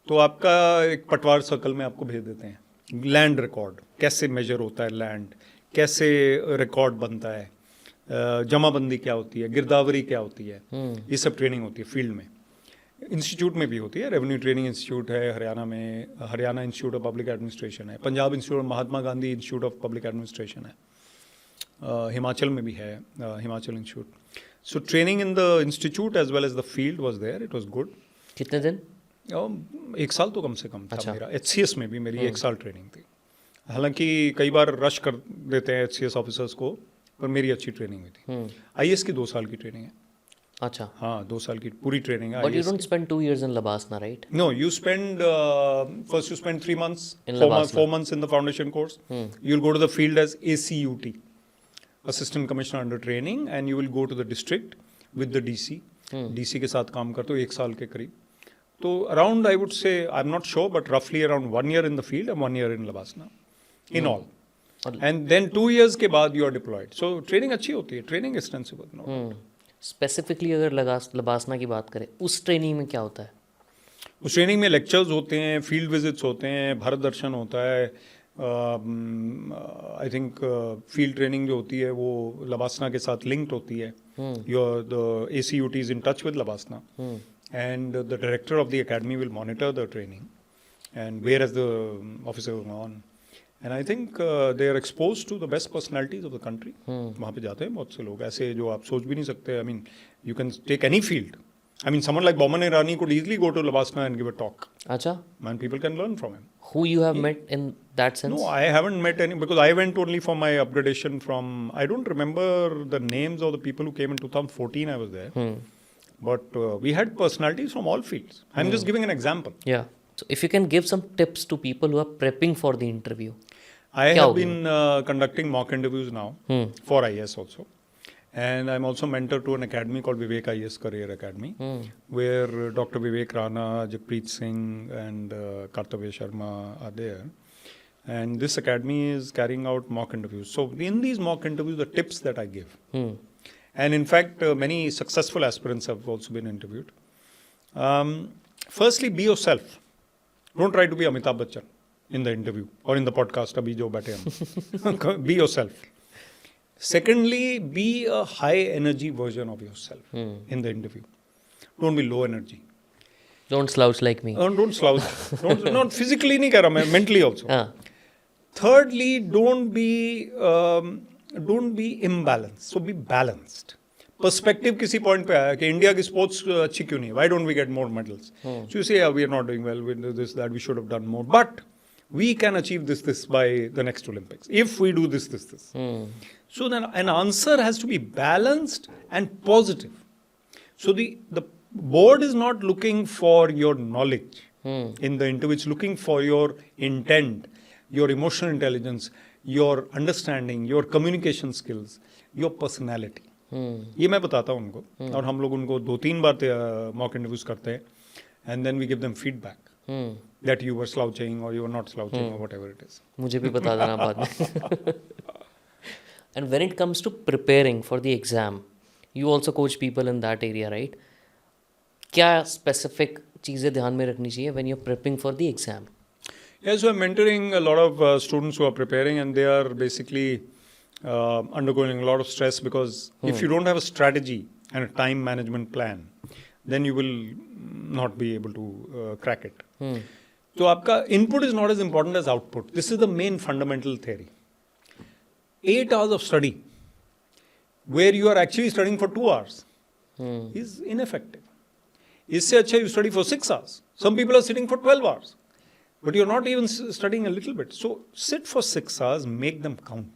तो आपका एक पटवार सर्कल में आपको भेज देते हैं. लैंड रिकॉर्ड कैसे मेजर होता है, लैंड कैसे रिकॉर्ड बनता है, जमाबंदी क्या होती है, गिरदावरी क्या होती है, ये सब ट्रेनिंग होती है फील्ड में. इंस्टीट्यूट में भी होती है. रेवेन्यू ट्रेनिंग इंस्टीट्यूट है हरियाणा में, Haryana institute of public administration है. Punjab institute, Mahatma Gandhi institute of public administration है. हिमाचल में भी है, Himachal institute. So training in the institute as well as the field was there. It was good. कितने दिन? 1 साल तो कम से कम था. अच्छा. मेरा HCS में भी मेरी 1 साल ट्रेनिंग थी. हालांकि कई बार रश कर देते हैं HCS ऑफिसर्स को, पर मेरी अच्छी ट्रेनिंग हुई थी. IAS की 2 साल की ट्रेनिंग है. अच्छा. हाँ, 2 साल की पूरी ट्रेनिंग है. But you don't spend 2 years in Labasna, right? No, you spend first you spend 3 months, In 4 months in the foundation course. You'll go to the field as ACUT, Assistant Commissioner under Training, and you will go to the district with the DC. DC के साथ काम करते हो 1 साल के करीब. तो around I would say, I'm not sure, but roughly around 1 year in the field and 1 year in Labasna, in all. And then 2 years के बाद you are deployed. So training अच्छी होती है, training extensive होती है. स्पेसिफिकली अगर लबासना की बात करें, उस ट्रेनिंग में क्या होता है? उस ट्रेनिंग में लेक्चर्स होते हैं, फील्ड विजिट्स होते हैं, भारत दर्शन होता है. आई थिंक फील्ड ट्रेनिंग जो होती है वो लबासना के साथ लिंक्ड होती है. Your the ACUT is in touch with LBSNAA, and the director of the academy will monitor the training and where as the officer going on. And I think they are expose to the best personalities of the country. वहाँ पे जाते हैं बहुत से लोग ऐसे जो आप सोच भी नहीं सकते. I mean you can take any field. I mean, someone like Boman Irani could easily go to Labasna and give a talk. Acha. And people can learn from him. Who you have met in that sense? No, I haven't met any, because I went only for my upgradation from, I don't remember the names of the people who came in 2014, I was there. But we had personalities from all fields. I'm just giving an example. Yeah. So if you can give some tips to people who are prepping for the interview. I have been conducting mock interviews now for IAS also. And I'm also mentor to an academy called Vivek IAS Career Academy, where Dr. Vivek Rana, Jakpreet Singh and Kartavya Sharma are there. And this academy is carrying out mock interviews. So in these mock interviews, the tips that I give. And in fact, many successful aspirants have also been interviewed. Firstly, be yourself. Don't try to be Amitabh Bachchan in the interview or in the podcast. Abhi jo baithe hum. Be yourself. Secondly, be a high energy version of yourself in the interview. Don't be low energy. Don't slouch like me. Don't slouch. Not physically नहीं कह रहा मैं, mentally also. Thirdly, don't be imbalanced. So be balanced. Perspective किसी point पे आया कि India की sports अच्छी क्यों नहीं, why don't we get more medals, so you say we are not doing well with this, that we should have done more, but we can achieve this by the next Olympics if we do this. So then an answer has to be balanced and positive. So the board is not looking for your knowledge in the interview, it's looking for your intent, your emotional intelligence, your understanding, your communication skills, your personality. ये मैं बताता हूँ उनको, और हम लोग उनको 2-3 बार mock interviews करते हैं, and then we give them feedback that you were slouching or you were not slouching or whatever it is. मुझे भी बता देना बाद में. And when it comes to preparing for the exam, you also coach people in that area, right? क्या specific चीज़ें ध्यान में रखनी चाहिए when you're prepping for the exam? Yes, so I'm mentoring a lot of students who are preparing, and they are basically undergoing a lot of stress because if you don't have a strategy and a time management plan, then you will not be able to crack it. So आपका input is not as important as output. This is the main fundamental theory. 8 hours of study where you are actually studying for 2 hours is ineffective. इससे अच्छा you study for 6 hours. Some people are sitting for 12 hours, but you're not even studying a little bit. So sit for 6 hours, make them count.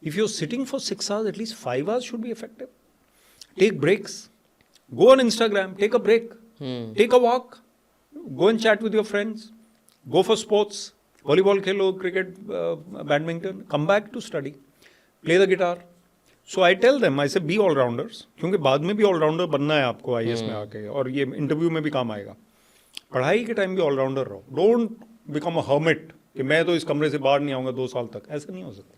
If you're sitting for 6 hours, at least 5 hours should be effective. Take breaks. Go on Instagram, take a break. Take a walk. Go and chat with your friends. Go for sports. Volleyball khelo, cricket, badminton. Come back to study. Play the guitar. So I tell them, I say be all-rounders. क्योंकि बाद में भी all-rounder बनना है आपको IAS में आके, और ये इंटरव्यू में भी काम आएगा. पढ़ाई के टाइम भी all-rounder रहो. Don't become a hermit कि मैं तो इस कमरे से बाहर नहीं आऊँगा 2 साल तक. ऐसा नहीं हो सकता.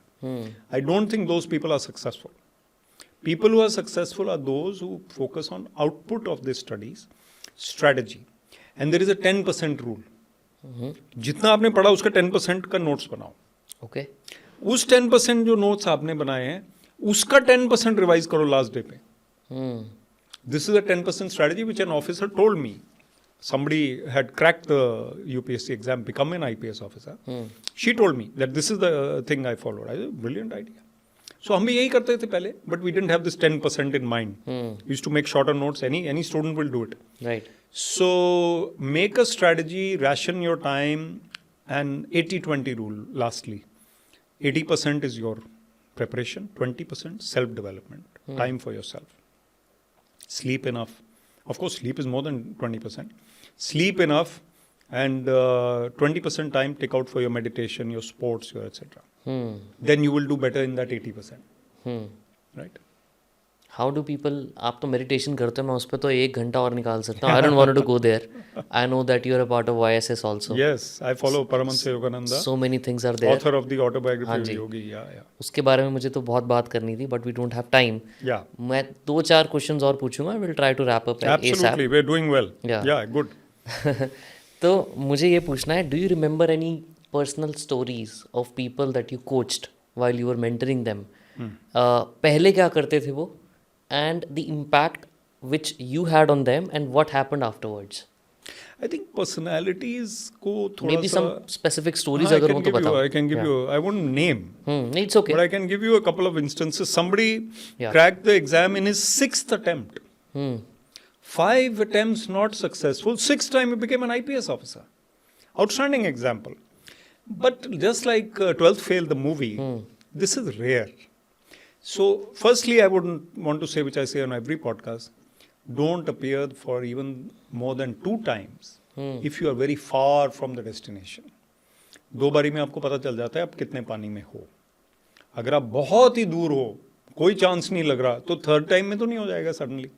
I don't think those people are successful. People who are successful are those who focus on output of their studies, strategy. And there is a 10% rule. जितना आपने पढ़ा उसका 10% का नोट्स बनाओ. Okay. उस 10% जो नोट्स आपने बनाए हैं उसका 10% रिवाइज करो लास्ट डे पे. This is a 10% strategy which an officer told me. Somebody had cracked the UPSC exam, become an IPS officer. She told me that this is the thing I followed. I said, brilliant idea. So हम भी यही करते थे पहले, but we didn't have this 10% in mind. We used to make shorter notes. Any student will do it. Right. So make a strategy, ration your time, and 80-20 rule. Lastly, 80% is your preparation, 20% self-development, time for yourself. Sleep enough. Of course, sleep is more than 20%. Sleep enough, and 20% time take out for your meditation, your sports, your etc. Then you will do better in that 80%. Right? How do people, आप तो meditation करते हो, मैं उस पर तो 1 घंटा और निकाल सकता हूँ. I don't want to go there. I know that you are a part of YSS also. Yes, I follow Paramahansa Yogananda. So many things are there. Author of the autobiography of Yogi. Yeah. उसके बारे में मुझे तो बहुत बात करनी थी, but we don't have time. Yeah. मैं 2-4 questions और पूछूंगा. We'll try to wrap up. Absolutely, we're doing well. Yeah, good. तो मुझे ये पूछना है, do you remember any personal stories of people that you coached while you were mentoring them? पहले क्या करते थे वो, and the impact which you had on them and what happened afterwards? I think personalities को थोड़ा Maybe सा, some specific stories हाँ, अगर हो तो बताओ. I can give you, I won't name, It's okay. but I can give you a couple of instances. Somebody cracked the exam in his 6th attempt. 5 attempts not successful. 6th time he became an IPS officer. Outstanding example. But just like 12th Fail the movie, this is rare. So firstly, I wouldn't want to say, which I say on every podcast, don't appear for even more than 2 times if you are very far from the destination. 2 बारी में आपको पता चल जाता है आप कितने पानी में हो. अगर आप बहुत ही दूर हो, कोई चांस नहीं लग रहा, तो 3rd टाइम में तो नहीं हो जाएगा suddenly.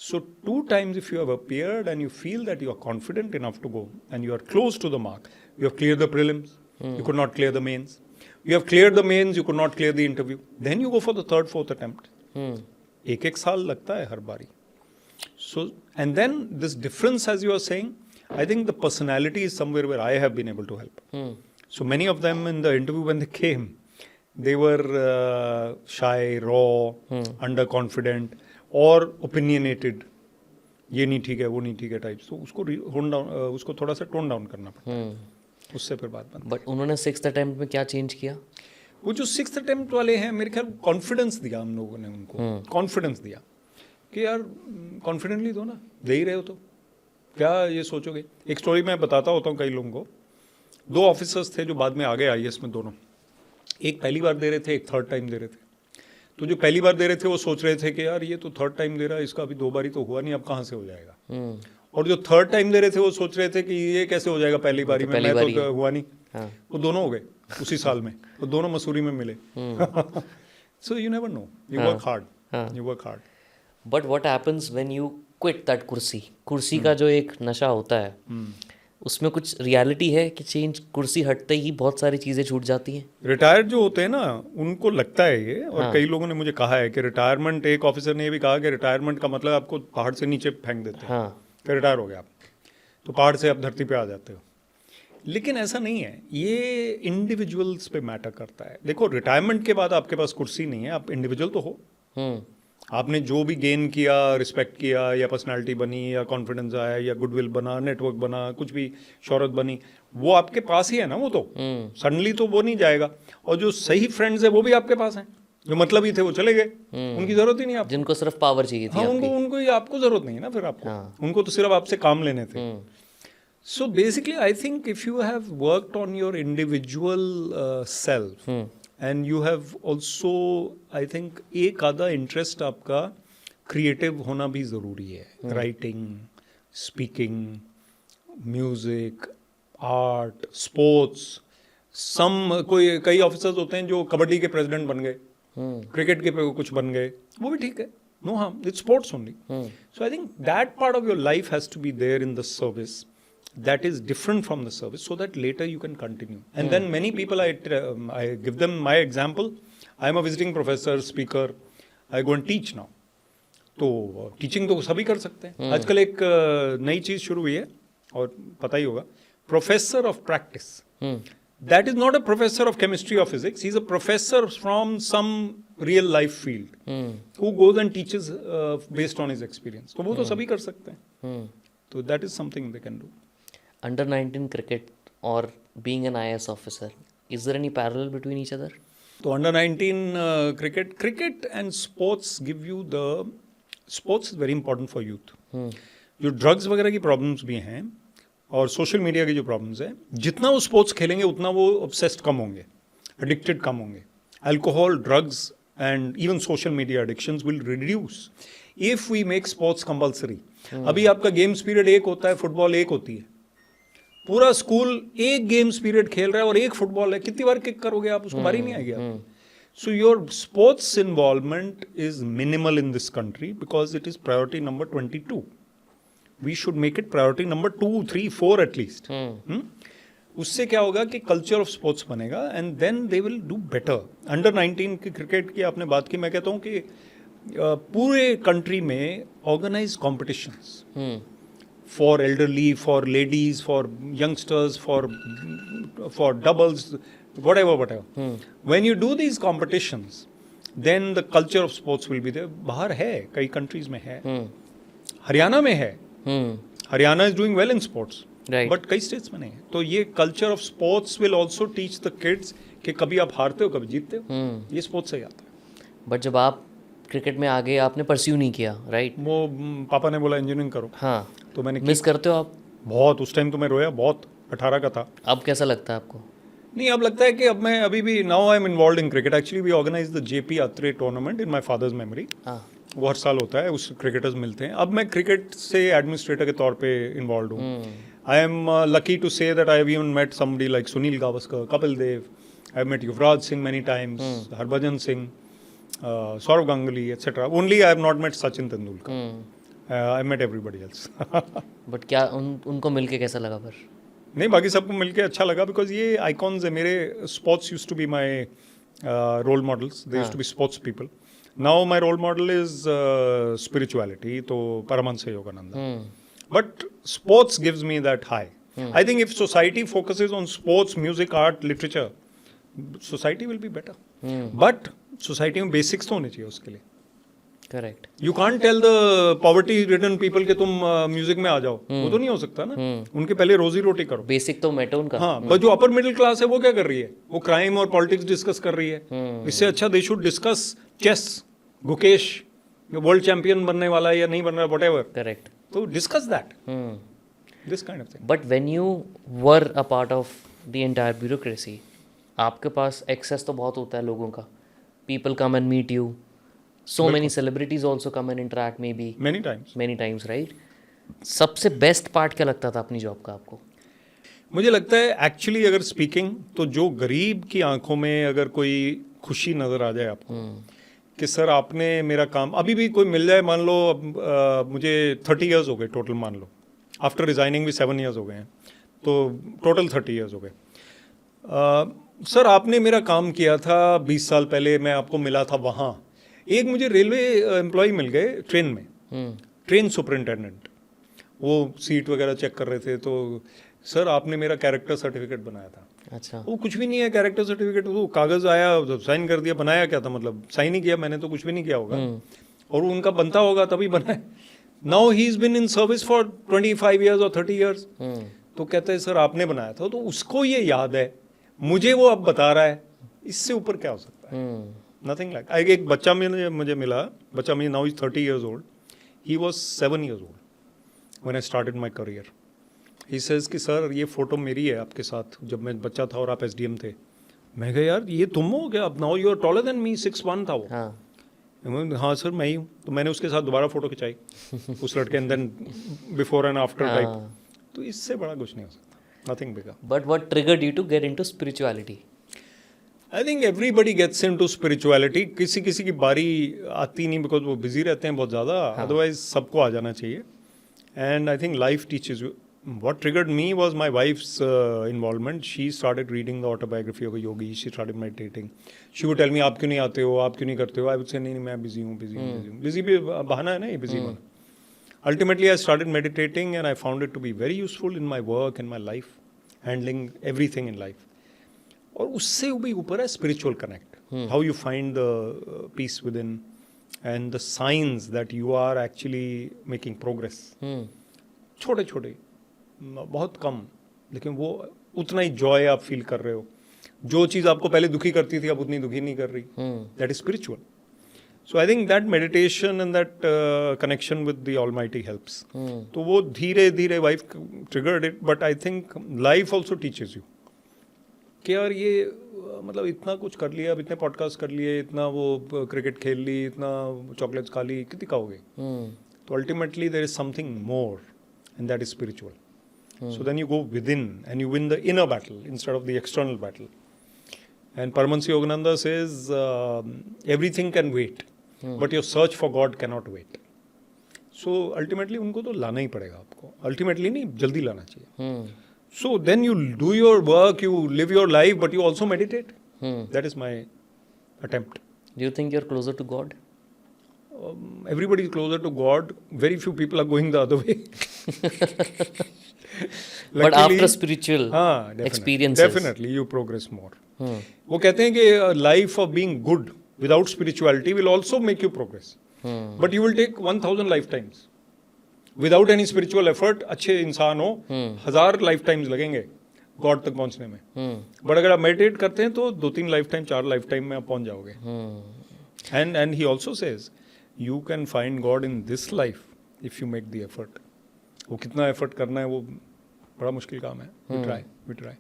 So 2 times if you have appeared and you feel that you are confident enough to go and you are close to the mark, you have cleared the prelims, you could not clear the mains. You have cleared the mains, you could not clear the interview. Then you go for the 3rd, 4th attempt. 1 साल लगता है हर बारी. So, and then this difference, as you are saying, I think the personality is somewhere where I have been able to help. So many of them in the interview when they came, they were shy, raw, underconfident, or opinionated. ये नहीं ठीक है, वो नहीं ठीक है type. So उसको थोड़ा सा टोन डाउन करना पड़ता है. उससे फिर बात बंद। बट उन्होंने 6th अटेम्प्ट में क्या चेंज किया? वो जो 6th अटेम्प्ट वाले हैं, मेरे ख्याल कॉन्फिडेंस दिया हम लोगों ने उनको, कॉन्फिडेंस दिया कि यार कॉन्फिडेंटली दो ना, दे ही रहे हो तो क्या ये सोचोगे। एक स्टोरी मैं बताता होता हूँ कई लोगों को। 2 ऑफिसर्स थे जो बाद में आ गए IAS में दोनों। एक पहली बार दे रहे थे, एक थर्ड टाइम दे रहे थे। तो जो पहली बार दे रहे थे वो सोच रहे थे कि यार ये तो थर्ड टाइम दे रहा है, इसका अभी 2 बारी तो हुआ नहीं, अब कहाँ से हो जाएगा। और जो थर्ड टाइम दे रहे थे वो सोच रहे थे कि ये कैसे हो जाएगा पहली बारी में, मैं तो हुआ नहीं। वो दोनों हो गए उसी साल में, वो दोनों मसूरी में मिले। So you never know, you work hard, you work hard. But what happens when you quit that कुर्सी का जो एक नशा होता है, उसमें कुछ रियलिटी है कि चेंज कुर्सी हटते ही बहुत सारी चीज़ें छूट जाती हैं? रिटायर्ड जो होते हैं ना, उनको लगता है ये, और कई लोगों ने मुझे कहा है कि रिटायरमेंट, एक ऑफिसर ने ये भी कहा कि रिटायरमेंट का मतलब आपको पहाड़ से नीचे फेंक देते हैं। कि रिटायर हो गया आप तो पहाड़ से आप धरती पे आ जाते हो। लेकिन ऐसा नहीं है, ये इंडिविजुअल्स पे मैटर करता है। देखो, रिटायरमेंट के बाद आपके पास कुर्सी नहीं है, आप इंडिविजुअल तो हो। आपने जो भी गेन किया, रिस्पेक्ट किया, या पर्सनालिटी बनी, या कॉन्फिडेंस आया, या गुडविल बना, नेटवर्क बना, कुछ भी शोहरत बनी, वो आपके पास ही है ना। वो तो सडनली तो वो नहीं जाएगा। और जो सही फ्रेंड्स है वो भी आपके पास हैं, जो मतलब ही थे वो चले गए, उनकी जरूरत ही नहीं आपको। जिनको सिर्फ पावर चाहिए थी। हाँ, उनको आपको जरूरत नहीं है ना फिर आपको। उनको तो सिर्फ आपसे काम लेने थे। So basically, I think if you have worked on your individual self and you have also, I think, एक आधा इंटरेस्ट आपका क्रिएटिव होना भी ज़रूरी है। Writing, speaking, music, art, sports. कई ऑफिसर्स होते हैं जो कबड्डी के प्रेसिडेंट बन गए, क्रिकेट के कुछ बन गए, वो भी ठीक है, no harm, it's sports only. So I think that part of your life has to be there in the service that is different from the service, so that later you can continue. And then many people, I give them my example. I am a visiting professor, speaker. I go and teach now. तो teaching तो सभी कर सकते हैं। आजकल एक नई चीज शुरू हुई है, और पता ही होगा, professor of practice. That is not a professor of chemistry और physics, he is a professor from some real life field who goes and teaches based on his experience. तो वो तो सभी कर सकते हैं। तो that is something they can do. Under 19 cricket or being an IAS officer, is there any parallel between each other? So under 19 cricket and sports give you the, sports is very important for youth. जो drugs वगैरह की problems भी हैं और social media की जो problems हैं, जितना वो स्पोर्ट्स खेलेंगे उतना वो ऑब्सेस्ड कम होंगे, एडिक्टेड कम होंगे। Alcohol, drugs and even social media addictions will reduce if we make sports compulsory. अभी आपका गेम्स पीरियड एक होता है, फुटबॉल एक होती है, पूरा स्कूल एक गेम्स पीरियड खेल रहा है और एक फुटबॉल है, कितनी बार किक करोगे आप, उसको बारी नहीं आएगी आप। So your sports involvement is minimal in this country because it is priority number 22। We should make it priority number 2, 3, 4 at least. उससे क्या होगा कि कल्चर ऑफ स्पोर्ट्स बनेगा and then they will do better. Under 19 की cricket की आपने बात की, मैं कहता हूँ कि पूरे कंट्री में organise competitions for elderly, for ladies, for youngsters, for doubles, whatever. When you do these competitions, then the culture of sports will be there. बाहर है, कई countries में है, हरियाणा में है, Haryana is doing well in sports, but कई states में नहीं है। तो ये culture of sports will also teach the kids कि कभी आप हारते हो, कभी जीतते हो, ये sports से ही आता है। But जब आप क्रिकेट में आगे आपने परस्यू नहीं किया, राइट? वो पापा ने बोला इंजीनियरिंग करो। हाँ, तो मैंने मिस करते हो आप बहुत? उस टाइम तो मैं रोया बहुत, 18 का था। अब कैसा लगता है आपको? नहीं, अब लगता है कि अब मैं अभी भी, now I am involved in cricket. Actually we organise the JP Atre tournament in my father's memory. वो हर साल होता है, उस क्रिकेटर्स मिलते हैं। अब मैं क्रिकेट से एडमिनिस्ट्रेटर के तौर पे इन्वॉल्व हूँ। I am lucky to say that I have even met somebody like Sunil Gavaskar, Kapil Dev, I have met Yuvraj Singh many times, Harbhajan Singh, Saurav Ganguly, etc. Only I have not met Sachin Tendulkar. I met everybody else. But क्या उनको मिलके कैसा लगा फिर? नहीं, बाकी सबको मिलके अच्छा लगा बिकॉज ये आइकॉन्स है मेरे। Sports used to be my role models, they used to be sports people. Now my role model is spirituality, तो Paramahansa Yogananda. But sports gives me that high. I think if society focuses on sports, music, art, literature, society will be better. But society में basics तो होने चाहिए उसके लिए। Correct. You can't tell the poverty ridden people के तुम music में आ जाओ, वो तो नहीं हो सकता ना. उनके पहले रोजी रोटी करो. बेसिक तो मैटर उनका. हाँ, बट जो अपर मिडिल क्लास है वो क्या कर रही है? वो क्राइम और पॉलिटिक्स डिस्कस कर रही है. इससे अच्छा they should discuss chess. Gukesh world champion बनने वाला है या नहीं बन रहा, व्हाटएवर. करेक्ट. तो discuss that, this kind of thing. But when you were a part of the entire bureaucracy, आपके पास एक्सेस तो बहुत होता है लोगों का. People come and meet you. So many celebrities also come and interact maybe. Many times, right? सबसे best part क्या लगता था अपनी जॉब का आपको? मुझे लगता है एक्चुअली अगर स्पीकिंग तो जो गरीब की आंखों में अगर कोई खुशी नज़र आ जाए आपको कि सर आपने मेरा काम, अभी भी कोई मिल जाए, मान लो मुझे 30 इयर्स हो गए टोटल, मान लो आफ्टर रिजाइनिंग भी 7 इयर्स हो गए हैं, तो टोटल 30 इयर्स हो गए. सर आपने मेरा काम किया था 20 साल पहले, मैं आपको मिला था वहाँ. एक मुझे रेलवे एम्प्लॉय मिल गए ट्रेन में, ट्रेन सुपरिंटेंडेंट, वो सीट वगैरह चेक कर रहे थे, तो सर आपने मेरा कैरेक्टर सर्टिफिकेट बनाया था. अच्छा. वो कुछ भी नहीं है कैरेक्टर सर्टिफिकेट, वो कागज़ आया, साइन कर दिया. बनाया क्या था, मतलब साइन ही किया मैंने, तो कुछ भी नहीं किया होगा, और उनका बनता होगा तभी बना है. Now he is been in service for 25 years और 30 ईयर्स. तो कहते हैं सर आपने बनाया था, तो उसको ये याद है, मुझे वो अब बता रहा है. इससे ऊपर क्या हो सकता है? Nothing like. एक बच्चा मुझे मिला, बच्चा मुझे now is 30 years old. He was 7 years old when I started my career. He says कि सर ये फोटो मेरी है आपके साथ जब मैं बच्चा था और आप SDM थे. मैं कहा यार ये तुम हो क्या? अब now you are taller than me, 6'1" था वो. हाँ सर मैं ही हूँ. तो मैंने उसके साथ दोबारा फोटो खिंचाई उस लड़के, and then before and after type. तो इससे बड़ा कुछ नहीं हो सकता. Nothing bigger. But what triggered you to get into spirituality? I think everybody gets into spirituality. किसी किसी की बारी आती नहीं, बिकॉज वो बिजी रहते हैं बहुत ज़्यादा. अदरवाइज सबको आ जाना चाहिए. And I think life teaches you. What triggered me was my wife's involvement. She started reading the autobiography of a yogi. She started meditating. She would tell me आप क्यों नहीं आते हो, आप क्यों नहीं करते हो. आई वुड से नहीं मैं बिजी हूँ. बिजी भी बहाना है ना, ये बिजी होना. Ultimately I started meditating and I found it to be very useful in my work, in my life, handling everything in life. और उससे भी ऊपर है spiritual connect. How you find the peace within and the science that you are actually making progress. छोटे छोटे, बहुत कम, लेकिन वो उतना ही जॉय आप फील कर रहे हो. जो चीज़ आपको पहले दुखी करती थी अब उतनी दुखी नहीं कर रही. That is spiritual. So I think that meditation and that connection with the almighty helps. तो वो धीरे धीरे wife triggered it. But I think life also teaches you कि यार ये मतलब इतना कुछ कर लिया, अब इतने पॉडकास्ट कर लिए, इतना वो क्रिकेट खेल ली, इतना चॉकलेट्स खा ली, कितनी खाओगे. तो ultimately there is something more and that is spiritual. So then you go within and you win the inner battle instead of the external battle. And Paramahansa Yogananda says everything can wait but your search for God can not wait. So ultimately उनको तो लाना ही पड़ेगा आपको. Ultimately नहीं, जल्दी लाना चाहिए. So then you do your work, you live your life, but you also meditate. That is my attempt. Do you think you're closer to God? Everybody is closer to God. Very few people are going the other way. But after spiritual experiences, definitely you progress more. वो कहते हैं कि life of being good without spirituality will also make you progress. But you will take 1000 lifetimes. Without any spiritual effort अच्छे इंसान हो 1000 life times लगेंगे God तक पहुंचने में. बट अगर आप मेडिटेट करते हैं तो 2-3 लाइफ टाइम 4 लाइफ टाइम में आप पहुंच जाओगे. And he also says you can find God in this life if you make the effort. वो कितना एफर्ट करना है वो बड़ा मुश्किल काम है. We try.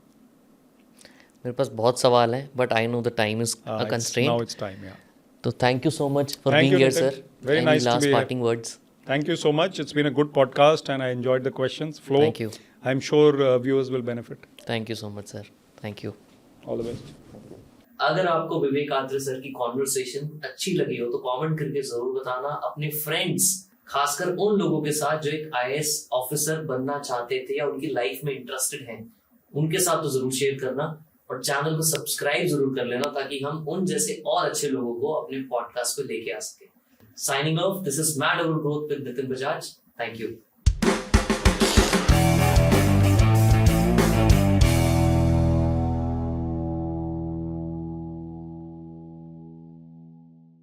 मेरे पास बहुत सवाल हैं but I know the time is a constraint. Now it's time. या तो thank you so much for being here sir. Very nice to be here. Parting words. Thank you so much. It's been a good podcast and I enjoyed the questions flow. Thank you. I'm sure viewers will benefit. Thank you so much, sir. Thank you. All the best. अगर आपको विवेक Atre sir की conversation अच्छी लगी हो तो comment करके जरूर बताना. अपने फ्रेंड्स, खासकर उन लोगों के साथ जो एक IAS ऑफिसर बनना चाहते थे या उनकी लाइफ में इंटरेस्टेड हैं, उनके साथ तो जरूर शेयर करना. और चैनल को सब्सक्राइब जरूर कर लेना ताकि हम उन जैसे और अच्छे लोगों को अपने पॉडकास्ट पे लेके आ सके. Signing off, this is Mad Over Growth with Nitin Bajaj. Thank you.